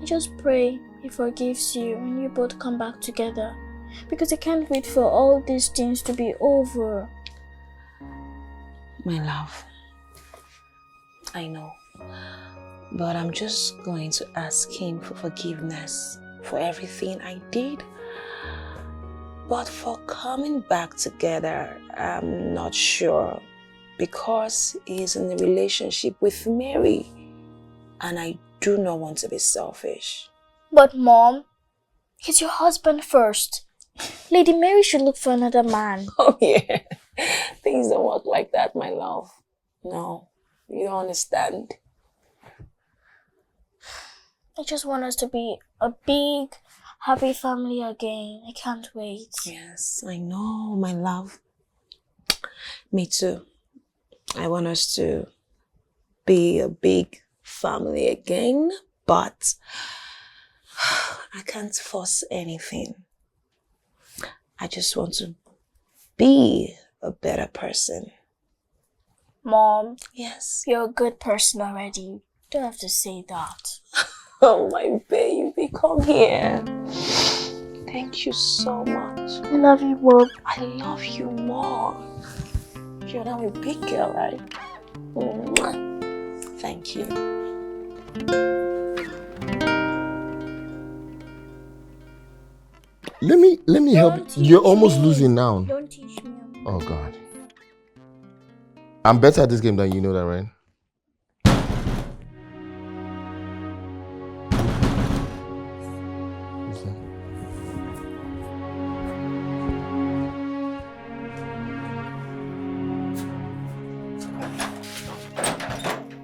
A: I just pray he forgives you and you both come back together. Because I can't wait for all these things to be over.
H: My love, I know. But I'm just going to ask him for forgiveness for everything I did. But for coming back together, I'm not sure. Because he's in a relationship with Mary. And I do not want to be selfish.
A: But Mom, he's your husband first. Lady Mary should look for another man.
H: Oh yeah, things don't work like that, my love. No, you don't understand.
A: I just want us to be a big, happy family again. I can't wait.
H: Yes, I know, my love. Me too. I want us to be a big family again, but I can't force anything. I just want to be a better person.
A: Mom,
H: Yes.
A: you're a good person already. You don't have to say that.
H: Oh, my baby, come here. Thank you so much.
A: I love you, Mom.
H: I love you more. You're now a big girl, right? Mwah. Thank you.
B: Let me help.
A: Don't teach
B: You're almost
A: me.
B: losing now.
A: Don't teach me.
B: Oh God. I'm better at this game than you know that, right?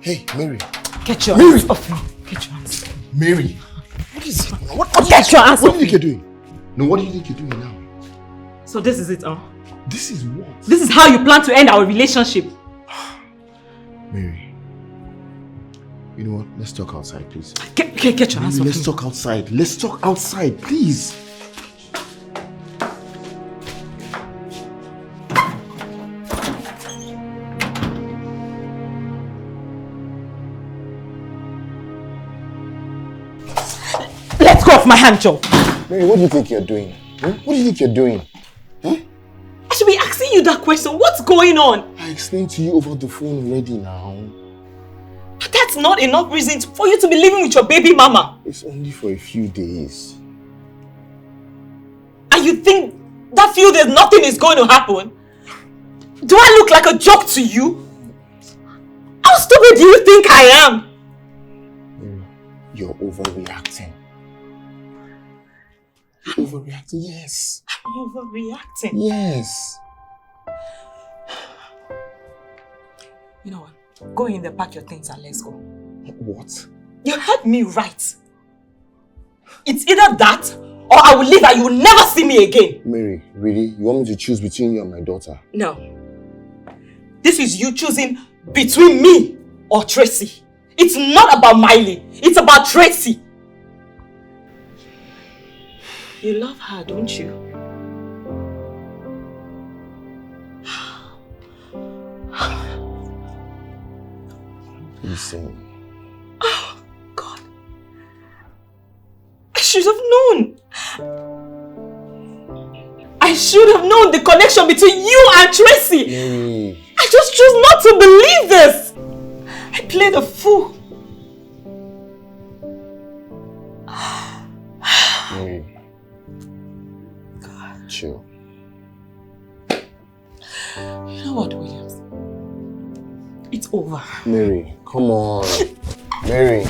B: Hey, Mary.
J: Get your
B: Mary.
J: hands off me. Get your hands off me.
B: Mary. What is it?
J: Get your hands
B: What
J: off
B: do you think
J: me.
B: you're doing? No, what do you think you're doing now?
J: So this is it, huh?
B: This is what?
J: This is how you plan to end our relationship.
B: Mary. You know what? Let's talk outside, please.
J: Get your hands
B: Mary,
J: off me.
B: let's talk outside. Let's talk outside, please.
J: Let's go off my hand, Joe.
B: Mary, what do you think you're doing? Huh? What do you think you're doing? Huh?
J: I should be asking you that question. What's going on?
B: I explained to you over the phone already now.
J: But that's not enough reason for you to be living with your baby mama.
B: It's only for a few days.
J: And you think that few days nothing is going to happen? Do I look like a joke to you? How stupid do you think I am?
B: Mary, you're overreacting. You're overreacting, yes.
J: I'm overreacting.
B: Yes.
J: You know what? Go in there, pack your things and let's go.
B: What?
J: You heard me right. It's either that or I will leave and you will never see me again.
B: Mary, really? You want me to choose between you and my daughter?
J: No. This is you choosing between me or Tracy. It's not about Miley. It's about Tracy. You love her, don't you?
B: Listen.
J: Oh, God. I should have known. I should have known the connection between you and Tracy.
B: Mary.
J: I just choose not to believe this. I played a fool.
B: Mary. God. Chill.
J: You know what, Williams? It's over.
B: Mary, come on. Mary.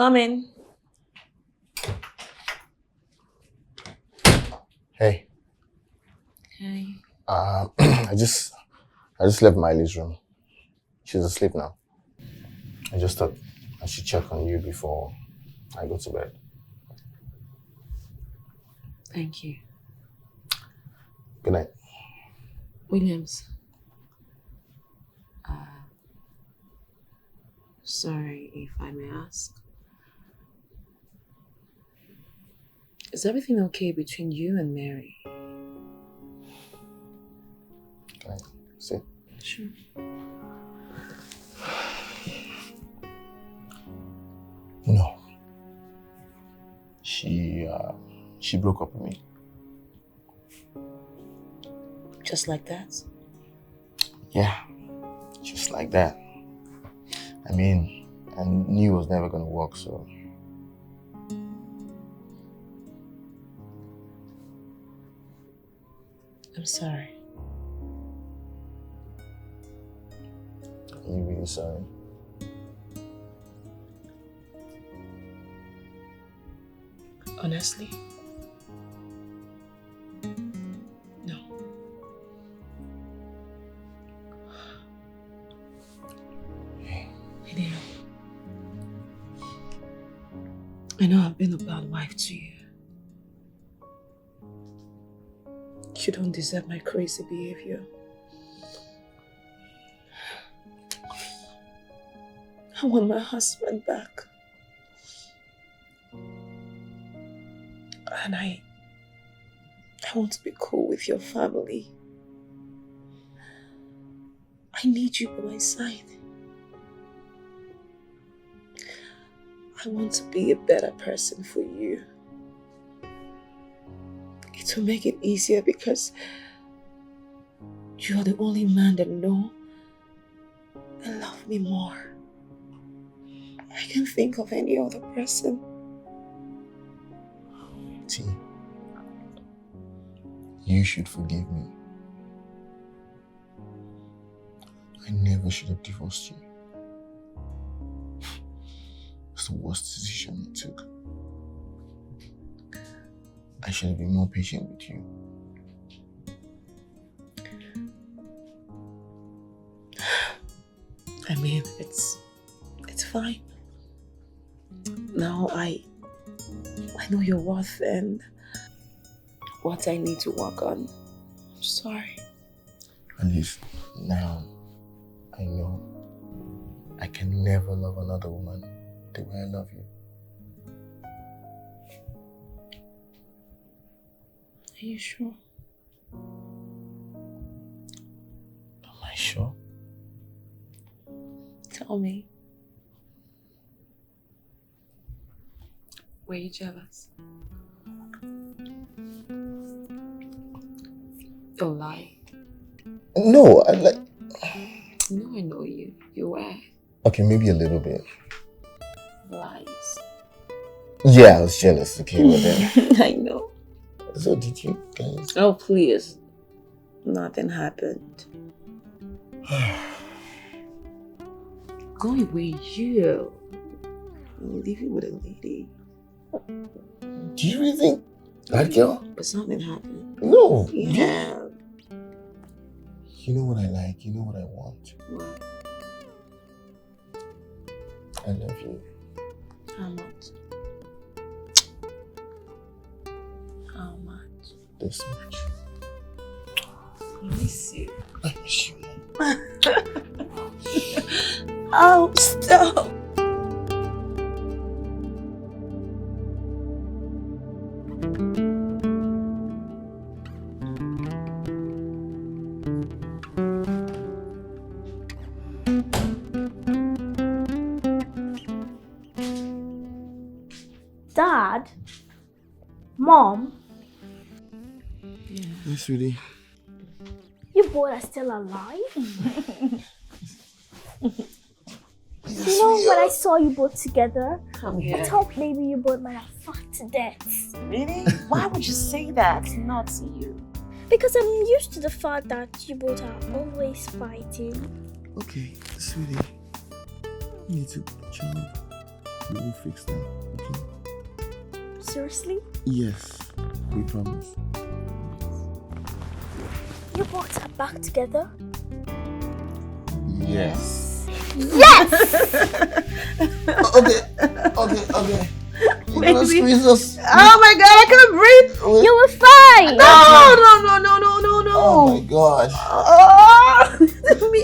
H: Come in.
B: Hey.
H: Hey.
B: I just left Miley's room. She's asleep now. I just thought I should check on you before I go to bed.
H: Thank you.
B: Good night.
H: Williams. Sorry if I may ask. Is everything okay between you and Mary?
B: Can I sit?
H: Sure.
B: No. She broke up with me.
H: Just like that?
B: Yeah, just like that. I mean, I knew it was never gonna work, so.
H: I'm sorry.
B: Are you really sorry?
H: Honestly? No. Ideo, I know I've been a bad wife to you. You don't deserve my crazy behavior. I want my husband back. And I want to be cool with your family. I need you by my side. I want to be a better person for you. It will make it easier because you are the only man that knows and love me more. I can't think of any other person.
B: T, you should forgive me. I never should have divorced you. It's the worst decision I took. I should have been more patient with you.
H: I mean, it's fine. Now I know your worth and what I need to work on. I'm sorry.
B: At least now I know I can never love another woman the way I love you.
H: Are you sure?
B: Am I sure?
H: Tell me. Were you jealous? Don't lie.
B: No, I like.
H: No, I know you. You were.
B: Okay, maybe a little bit.
H: Lies.
B: Yeah, I was jealous, okay, but then.
H: I know.
B: So did you guys?
H: Oh, please. Nothing happened. Go away, you. I'm leaving with a lady.
B: Do you really think that girl?
H: But something happened.
B: No.
H: Yeah.
B: You know what I like, you know what I want.
H: What?
B: I love you.
H: How much? How much?
B: This much.
H: I miss you.
B: I miss you.
H: Oh, stop.
A: Dad? Mom?
B: Yes, sweetie.
A: You both are still alive? You know, when I saw you both together, I thought maybe you both might have fought to death.
J: Really? Why would you say that? Not you.
A: Because I'm used to the fact that you both are always fighting.
B: Okay, sweetie. You need to chill. We will fix them, okay?
A: Seriously?
B: Yes, we promise.
A: You both are back together?
B: Yes.
A: Yes!
B: Okay. You're gonna squeeze us.
D: Oh my god, I can't breathe!
A: You were fine!
D: No!
B: Oh my god.
D: Me.